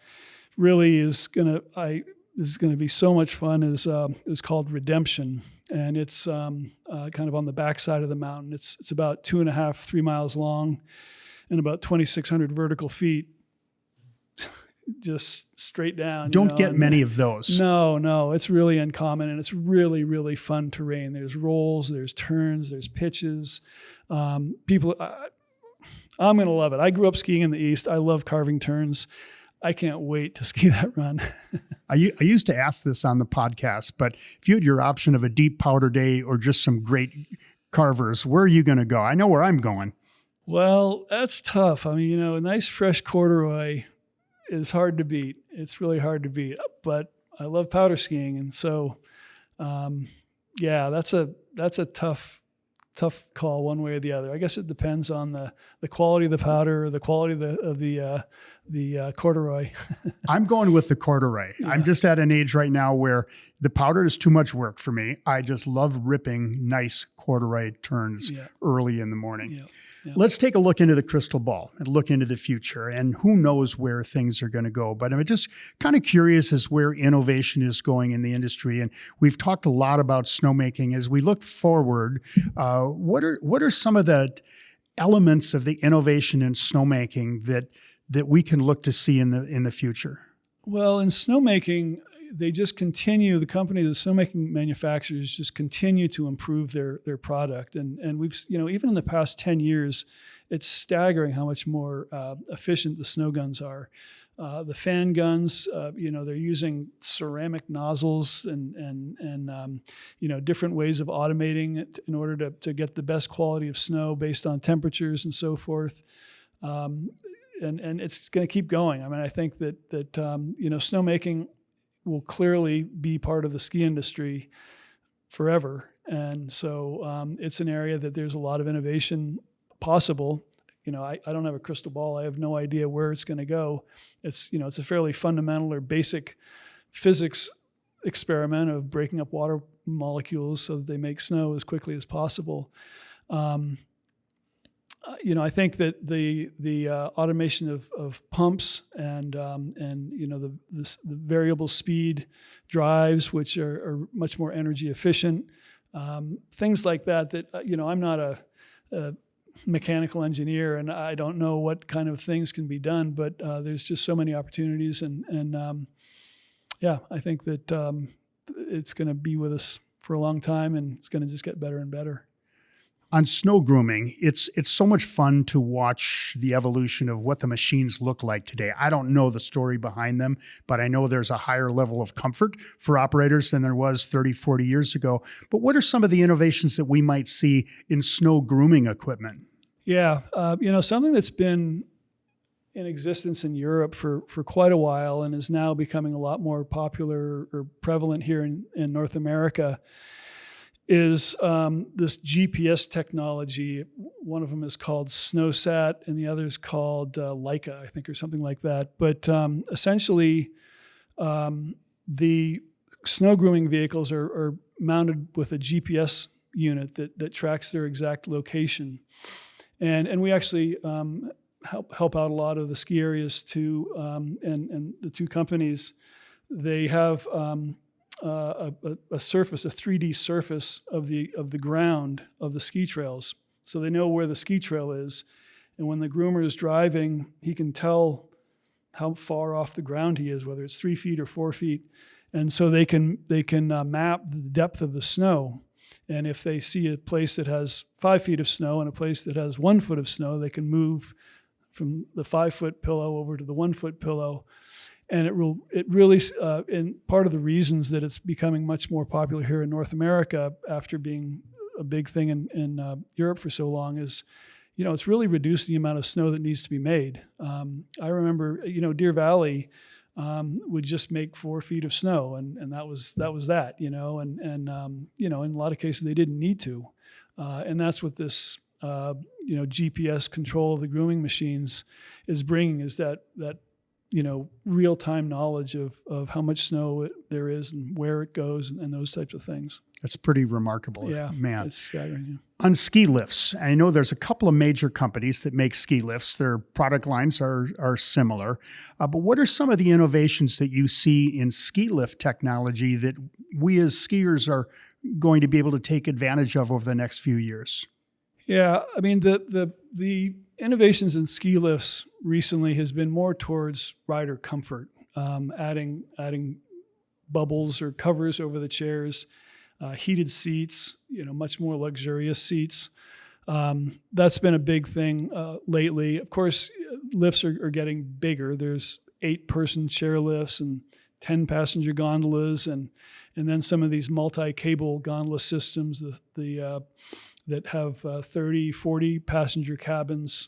really is going to be so much fun is called Redemption. And it's kind of on the backside of the mountain. It's about 2.5-3 miles long, and about 2,600 vertical feet, just straight down. Don't get many of those. No, it's really uncommon, and it's really, really fun terrain. There's rolls, there's turns, there's pitches. I'm going to love it. I grew up skiing in the East. I love carving turns. I can't wait to ski that run. I used to ask this on the podcast, but if you had your option of a deep powder day or just some great carvers, where are you going to go? I know where I'm going. Well, that's tough. A nice fresh corduroy is hard to beat. It's really hard to beat, but I love powder skiing. And so, that's a tough call one way or the other. I guess it depends on the quality of the powder or the quality of the corduroy. I'm going with the corduroy. Yeah. I'm just at an age right now where the powder is too much work for me. I just love ripping nice corduroy turns early in the morning. Yeah. Yeah. Let's take a look into the crystal ball and look into the future, and who knows where things are going to go. But I'm just kind of curious as where innovation is going in the industry. And we've talked a lot about snowmaking. As we look forward, what are some of the elements of the innovation in snowmaking that we can look to see in the future? Well, in snowmaking, they just continue, the snowmaking manufacturers just continue to improve their product. And we've, even in the past 10 years, it's staggering how much more efficient the snow guns are. The fan guns, they're using ceramic nozzles and different ways of automating it in order to get the best quality of snow based on temperatures and so forth. And it's going to keep going. I think that snowmaking will clearly be part of the ski industry forever. And so it's an area that there's a lot of innovation possible. I don't have a crystal ball. I have no idea where it's going to go. It's a fairly fundamental or basic physics experiment of breaking up water molecules so that they make snow as quickly as possible. I think that the automation of pumps and the variable speed drives, which are much more energy efficient, things like that. I'm not a mechanical engineer, and I don't know what kind of things can be done, but there's just so many opportunities, and I think that it's going to be with us for a long time, and it's going to just get better and better. On snow grooming, it's so much fun to watch the evolution of what the machines look like today. I don't know the story behind them, but I know there's a higher level of comfort for operators than there was 30, 40 years ago. But what are some of the innovations that we might see in snow grooming equipment? Yeah, something that's been in existence in Europe for quite a while and is now becoming a lot more popular or prevalent here in North America is this GPS technology. One of them is called SnowSat, and the other is called Leica, I think, or something like that. But essentially, the snow grooming vehicles are mounted with a GPS unit that tracks their exact location. And we actually help out a lot of the ski areas too, and the two companies, they have a surface, a 3D surface of the ground of the ski trails. So they know where the ski trail is. And when the groomer is driving, he can tell how far off the ground he is, whether it's 3 feet or 4 feet. And so they can map the depth of the snow. And if they see a place that has 5 feet of snow and a place that has 1 foot of snow, they can move from the 5-foot pillow over to the 1-foot pillow. And it really, and part of the reasons that it's becoming much more popular here in North America after being a big thing in Europe for so long is, it's really reduced the amount of snow that needs to be made. I remember, Deer Valley would just make 4 feet of snow, and that was that, in a lot of cases they didn't need to. And that's what this, GPS control of the grooming machines is bringing, is that real-time knowledge of how much snow there is and where it goes and those types of things. That's pretty remarkable. Yeah, man. It's staggering. Yeah. On ski lifts, I know there's a couple of major companies that make ski lifts. Their product lines are similar. But what are some of the innovations that you see in ski lift technology that we as skiers are going to be able to take advantage of over the next few years? Yeah, I mean, the innovations in ski lifts recently has been more towards rider comfort, adding bubbles or covers over the chairs, heated seats, much more luxurious seats. That's been a big thing lately. Of course, lifts are getting bigger. There's 8-person chair lifts and 10-passenger gondolas, and then some of these multi-cable gondola systems, that have 30, 40 passenger cabins,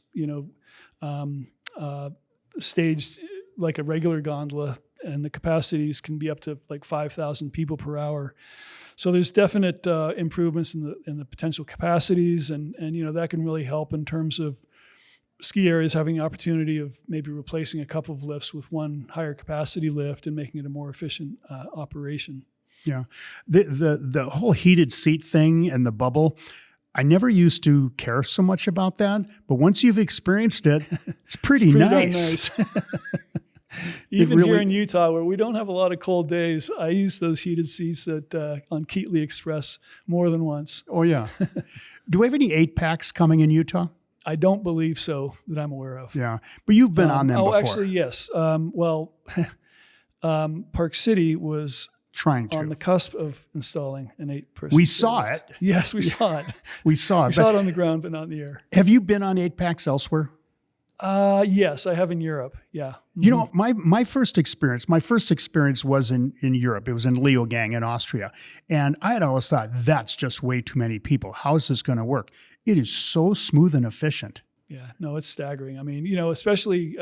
staged like a regular gondola, and the capacities can be up to like 5,000 people per hour. So there's definite improvements in the potential capacities, and that can really help in terms of ski areas having the opportunity of maybe replacing a couple of lifts with one higher capacity lift and making it a more efficient operation. Yeah, the whole heated seat thing and the bubble, I never used to care so much about that, but once you've experienced it, it's pretty nice. Even here in Utah, where we don't have a lot of cold days, I use those heated seats on Keatley Express more than once. Oh, yeah. Do we have any 8-packs coming in Utah? I don't believe so that I'm aware of. Yeah, but you've been on them before. Actually, yes. Park City was on the cusp of installing an 8-person. We saw it. Yes, we saw it. We saw it on the ground, but not in the air. Have you been on 8-packs elsewhere? Yes, I have in Europe. Yeah. My first experience was in Europe. It was in Leogang in Austria. And I had always thought, that's just way too many people. How is this going to work? It is so smooth and efficient. Yeah, no, it's staggering. I mean, especially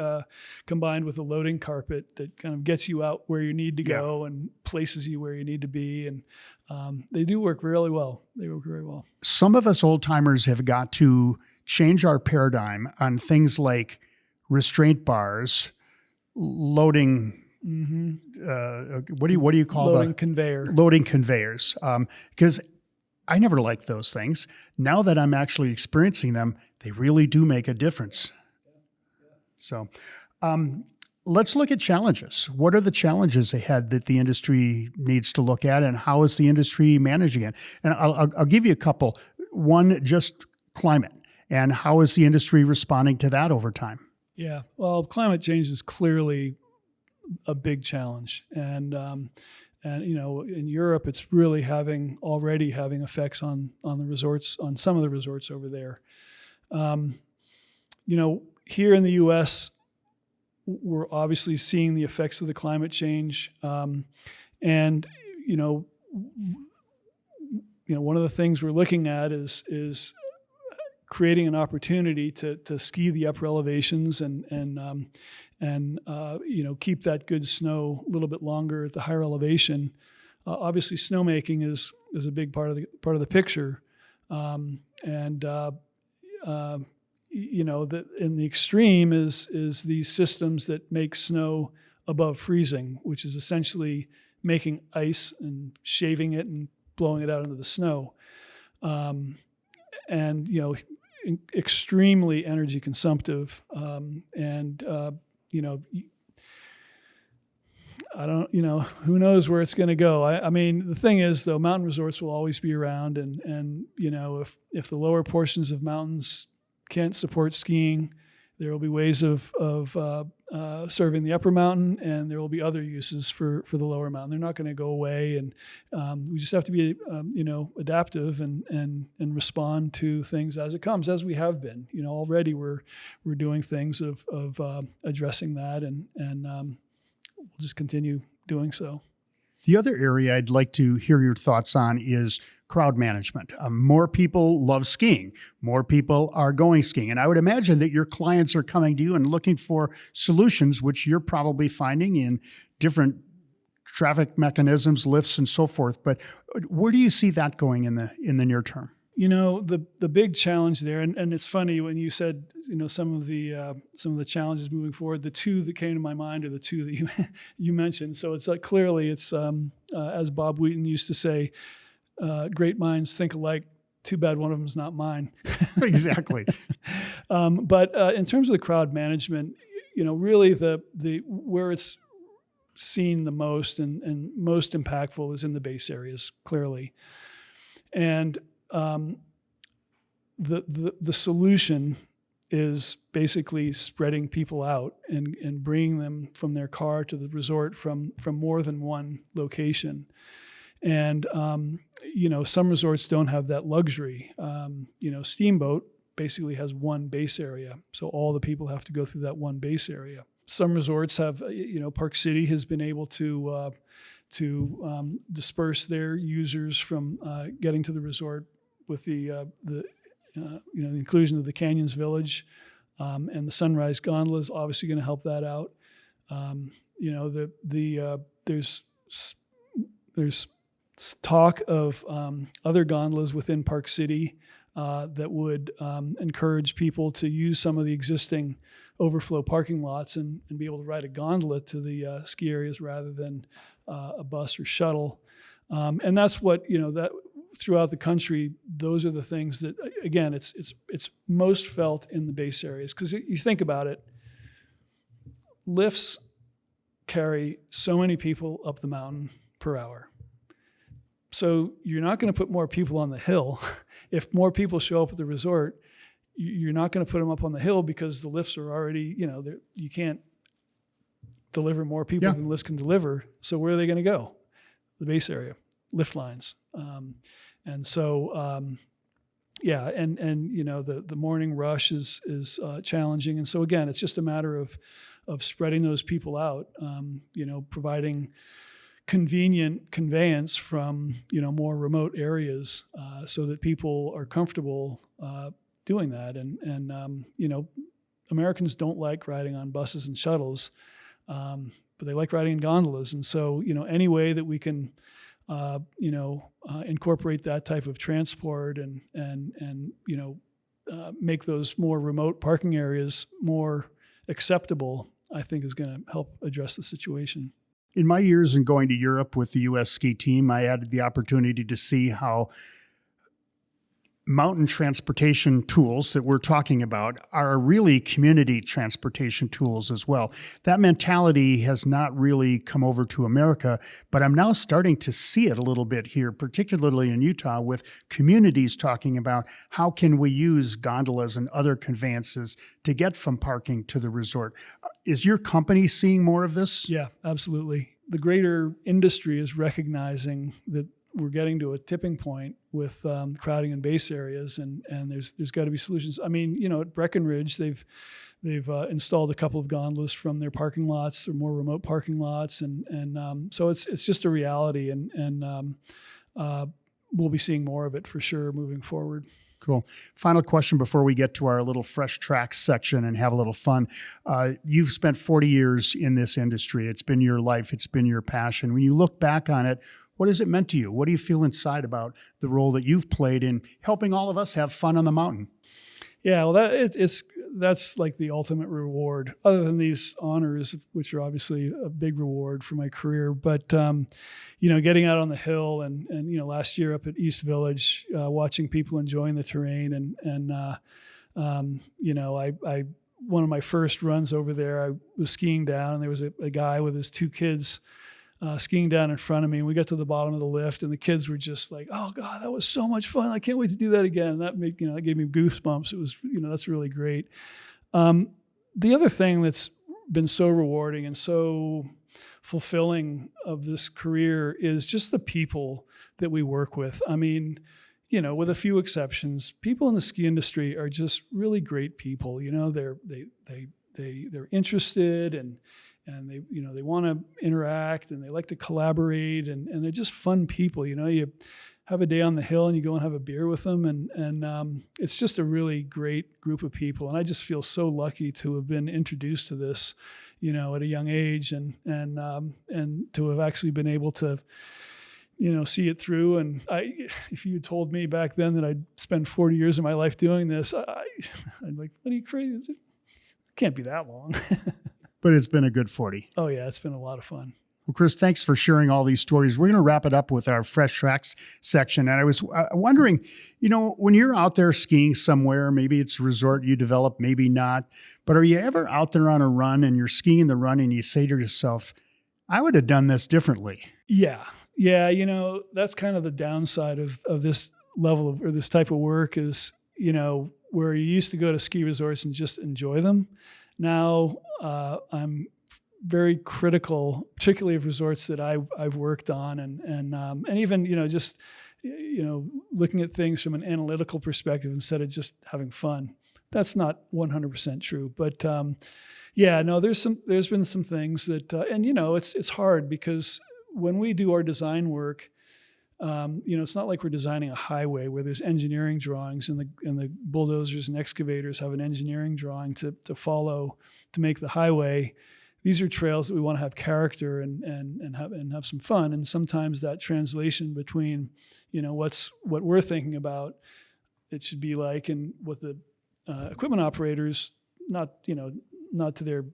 combined with a loading carpet that kind of gets you out where you need to go and places you where you need to be. And they do work really well. They work very well. Some of us old timers have got to change our paradigm on things like restraint bars, loading What do you call Loading conveyor. loading conveyors? Because I never liked those things. Now that I'm actually experiencing them, they really do make a difference. So let's look at challenges. What are the challenges ahead that the industry needs to look at, and how is the industry managing it? And I'll give you a couple. One, just climate, and how is the industry responding to that over time? Yeah, well, climate change is clearly a big challenge, and in Europe, it's really already having effects on the resorts, on some of the resorts over there. Here in the U.S., we're obviously seeing the effects of the climate change, and one of the things we're looking at is creating an opportunity to ski the upper elevations and keep that good snow a little bit longer at the higher elevation. Obviously, snowmaking is a big part of the picture, in the extreme is these systems that make snow above freezing, which is essentially making ice and shaving it and blowing it out into the snow, extremely energy consumptive, I don't, who knows where it's going to go. I mean, the thing is, though, mountain resorts will always be around, and if the lower portions of mountains can't support skiing, there will be ways of serving the upper mountain, and there will be other uses for the lower mountain. They're not going to go away, and we just have to be adaptive and respond to things as it comes, as we have been. Already we're doing things of addressing that, and we'll just continue doing so. The other area I'd like to hear your thoughts on is crowd management. More people love skiing. More people are going skiing. And I would imagine that your clients are coming to you and looking for solutions, which you're probably finding in different traffic mechanisms, lifts, and so forth. But where do you see that going in the near term? The big challenge there, and it's funny when you said, some of the challenges moving forward, the two that came to my mind are the two that you mentioned. So it's clearly it's as Bob Wheaton used to say, great minds think alike. Too bad one of them is not mine. Exactly. But in terms of the crowd management, really the where it's seen the most and most impactful is in the base areas, clearly, and the solution is basically spreading people out and bringing them from their car to the resort from more than one location. And, some resorts don't have that luxury. Steamboat basically has one base area. So all the people have to go through that one base area. Some resorts have, Park City has been able to disperse their users from getting to the resort with the inclusion of the Canyons Village, and the Sunrise Gondola is obviously going to help that out. There's talk of other gondolas within Park City that would encourage people to use some of the existing overflow parking lots and be able to ride a gondola to the ski areas rather than a bus or shuttle. And that's what, that throughout the country, those are the things that, again, it's most felt in the base areas. Because you think about it, lifts carry so many people up the mountain per hour. So you're not going to put more people on the hill. If more people show up at the resort, you're not going to put them up on the hill because the lifts are already, you can't deliver more people than lifts can deliver. So where are they going to go? The base area, lift lines. And the morning rush is challenging. And so again, it's just a matter of spreading those people out, providing convenient conveyance from, more remote areas, so that people are comfortable doing that. And Americans don't like riding on buses and shuttles, but they like riding in gondolas. And so, any way that we can incorporate that type of transport and make those more remote parking areas more acceptable, I think is going to help address the situation. In my years in going to Europe with the U.S. ski team, I had the opportunity to see how mountain transportation tools that we're talking about are really community transportation tools as well. That mentality has not really come over to America, but I'm now starting to see it a little bit here, particularly in Utah, with communities talking about how can we use gondolas and other conveyances to get from parking to the resort. Is your company seeing more of this? Yeah, absolutely. The greater industry is recognizing that we're getting to a tipping point with crowding in base areas, and there's got to be solutions. I mean, at Breckenridge, they've installed a couple of gondolas from their parking lots or more remote parking lots, and so it's just a reality, and we'll be seeing more of it for sure moving forward. Cool. Final question before we get to our little fresh tracks section and have a little fun. You've spent 40 years in this industry. It's been your life. It's been your passion. When you look back on it, what has it meant to you? What do you feel inside about the role that you've played in helping all of us have fun on the mountain? Yeah, well, that's like the ultimate reward, other than these honors, which are obviously a big reward for my career. But getting out on the hill and last year up at East Village, watching people enjoying the terrain, and I one of my first runs over there, I was skiing down, and there was a guy with his two kids skiing down in front of me, and we got to the bottom of the lift, and the kids were just like, "Oh God, that was so much fun! I can't wait to do that again." And that that gave me goosebumps. It was that's really great. The other thing that's been so rewarding and so fulfilling of this career is just the people that we work with. I mean, with a few exceptions, people in the ski industry are just really great people. They're interested and they want to interact, and they like to collaborate, and they're just fun people. You have a day on the hill and you go and have a beer with them, and it's just a really great group of people. And I just feel so lucky to have been introduced to this, at a young age, and to have actually been able to see it through. And if you had told me back then that I'd spend 40 years of my life doing this, I'd like, what are you crazy? It can't be that long. But it's been a good 40. Oh, yeah, it's been a lot of fun. Well, Chris, thanks for sharing all these stories. We're going to wrap it up with our Fresh Tracks section. And I was wondering, when you're out there skiing somewhere, maybe it's a resort you develop, maybe not, but are you ever out there on a run and you're skiing the run and you say to yourself, I would have done this differently? Yeah. Yeah. That's kind of the downside of this level of, or this type of work is, where you used to go to ski resorts and just enjoy them. Now I'm very critical, particularly of resorts that I've worked on, and even just looking at things from an analytical perspective instead of just having fun. That's not 100% true, but there's been some things that and it's hard because when we do our design work, it's not like we're designing a highway where there's engineering drawings and the bulldozers and excavators have an engineering drawing to follow to make the highway. These are trails that we want to have character and have some fun. And sometimes that translation between, what we're thinking about it should be like, and what the equipment operators, not to their,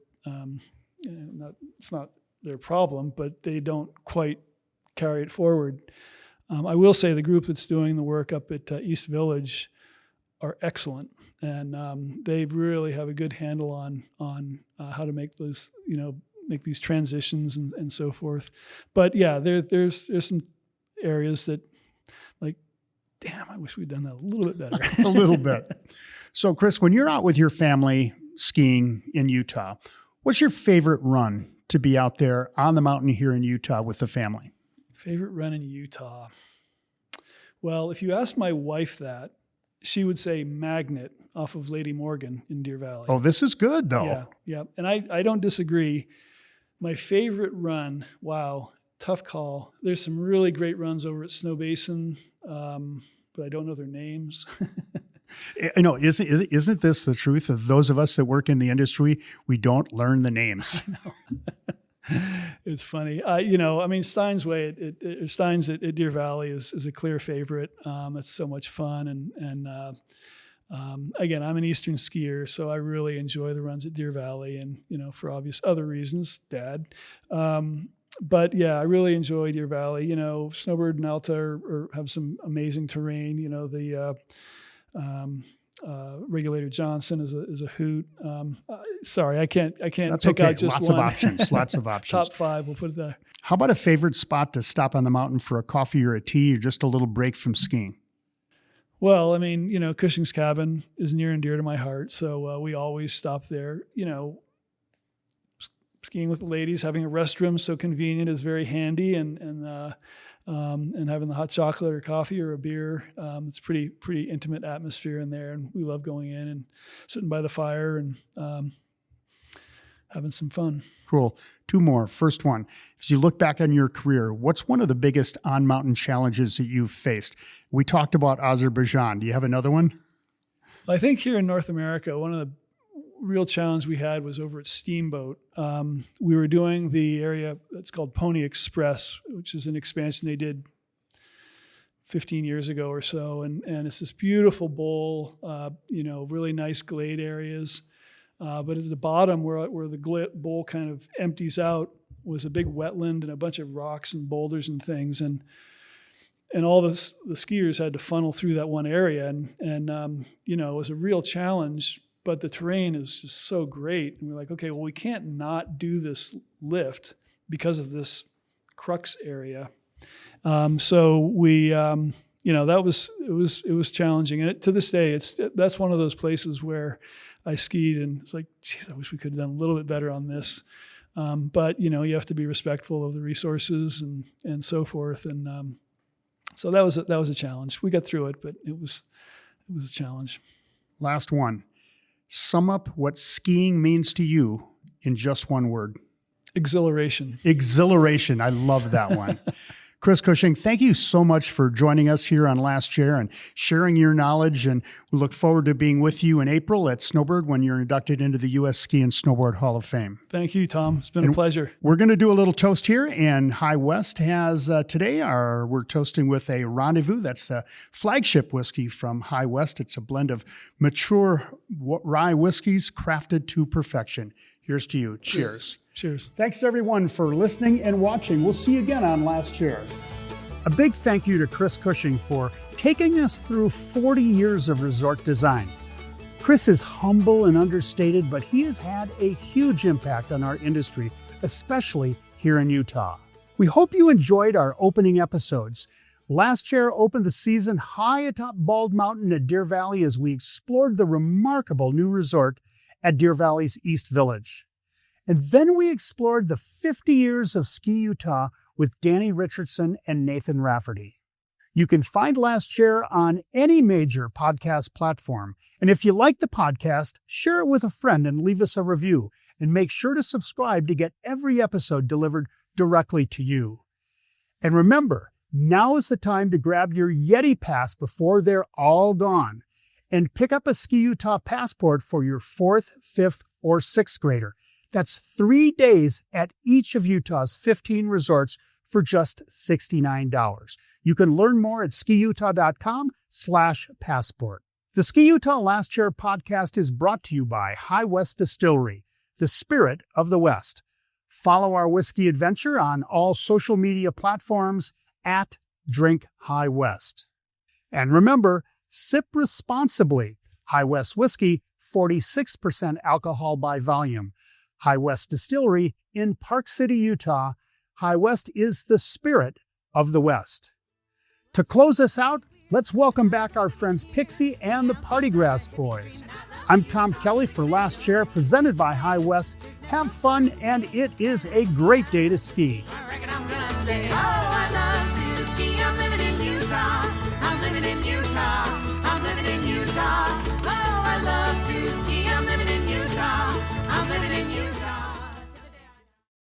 it's not their problem, but they don't quite carry it forward. I will say the group that's doing the work up at East Village are excellent, and they really have a good handle on how to make those, make these transitions and so forth. But yeah, there's some areas that, like, damn, I wish we'd done that a little bit better. A little bit. So, Chris, when you're out with your family skiing in Utah, what's your favorite run to be out there on the mountain here in Utah with the family? Favorite run in Utah? Well, if you ask my wife that, she would say Magnet off of Lady Morgan in Deer Valley. Oh, this is good, though. Yeah. And I don't disagree. My favorite run, wow, tough call. There's some really great runs over at Snow Basin, but I don't know their names. I know, isn't this the truth of those of us that work in the industry? We don't learn the names. I know. It's funny. Stein's Way, Stein's at Deer Valley is a clear favorite. It's so much fun. And Again, I'm an Eastern skier, so I really enjoy the runs at Deer Valley, and for obvious other reasons, Dad. But yeah, I really enjoy Deer Valley. Snowbird and Alta have some amazing terrain. The Regulator Johnson is a hoot. Sorry, I can't That's pick okay. out just Lots one. of options. Lots of options. Top 5, we'll put it there. How about a favorite spot to stop on the mountain for a coffee or a tea, or just a little break from skiing? Well, Cushing's Cabin is near and dear to my heart, so we always stop there. Skiing with the ladies, having a restroom so convenient is very handy, and having the hot chocolate or coffee or a beer, it's pretty intimate atmosphere in there, and we love going in and sitting by the fire and having some fun. Cool. 2 more. First one, as you look back on your career, what's one of the biggest on-mountain challenges that you've faced? We talked about Azerbaijan. Do you have another one? I think here in North America, one of the real challenge we had was over at Steamboat. We were doing the area that's called Pony Express, which is an expansion they did 15 years ago or so. And it's this beautiful bowl, really nice glade areas. But at the bottom where the bowl kind of empties out was a big wetland and a bunch of rocks and boulders and things. And all the skiers had to funnel through that one area. And it was a real challenge. But the terrain is just so great. And we're like, okay, well, we can't not do this lift because of this crux area. So we, it was challenging. And to this day, that's one of those places where I skied and it's like, geez, I wish we could have done a little bit better on this. But you have to be respectful of the resources and so forth. And so that was a challenge. We got through it, but it was a challenge. Last one. Sum up what skiing means to you in just one word. Exhilaration. Exhilaration. I love that one. Chris Cushing, thank you so much for joining us here on Last Chair and sharing your knowledge. And we look forward to being with you in April at Snowbird when you're inducted into the U.S. Ski and Snowboard Hall of Fame. Thank you, Tom. It's been a pleasure. We're going to do a little toast here. And High West has today we're toasting with a Rendezvous. That's the flagship whiskey from High West. It's a blend of mature rye whiskeys crafted to perfection. Here's to you. Cheers. Cheers. Thanks to everyone for listening and watching. We'll see you again on Last Chair. A big thank you to Chris Cushing for taking us through 40 years of resort design. Chris is humble and understated, but he has had a huge impact on our industry, especially here in Utah. We hope you enjoyed our opening episodes. Last Chair opened the season high atop Bald Mountain at Deer Valley as we explored the remarkable new resort at Deer Valley's East Village. And then we explored the 50 years of Ski Utah with Danny Richardson and Nathan Rafferty. You can find Last Chair on any major podcast platform. And if you like the podcast, share it with a friend and leave us a review. And make sure to subscribe to get every episode delivered directly to you. And remember, now is the time to grab your Yeti Pass before they're all gone. And pick up a Ski Utah passport for your 4th, 5th, or 6th grader. That's 3 days at each of Utah's 15 resorts for just $69. You can learn more at skiutah.com/passport. The Ski Utah Last Chair podcast is brought to you by High West Distillery, the spirit of the West. Follow our whiskey adventure on all social media platforms at Drink High West. And remember, sip responsibly. High West Whiskey, 46% alcohol by volume. High West Distillery in Park City, Utah. High West is the spirit of the West. To close us out, let's welcome back our friends Pixie and the Partygrass Boys. I'm Tom Kelly for Last Chair, presented by High West. Have fun, and it is a great day to ski. I reckon I'm gonna stay.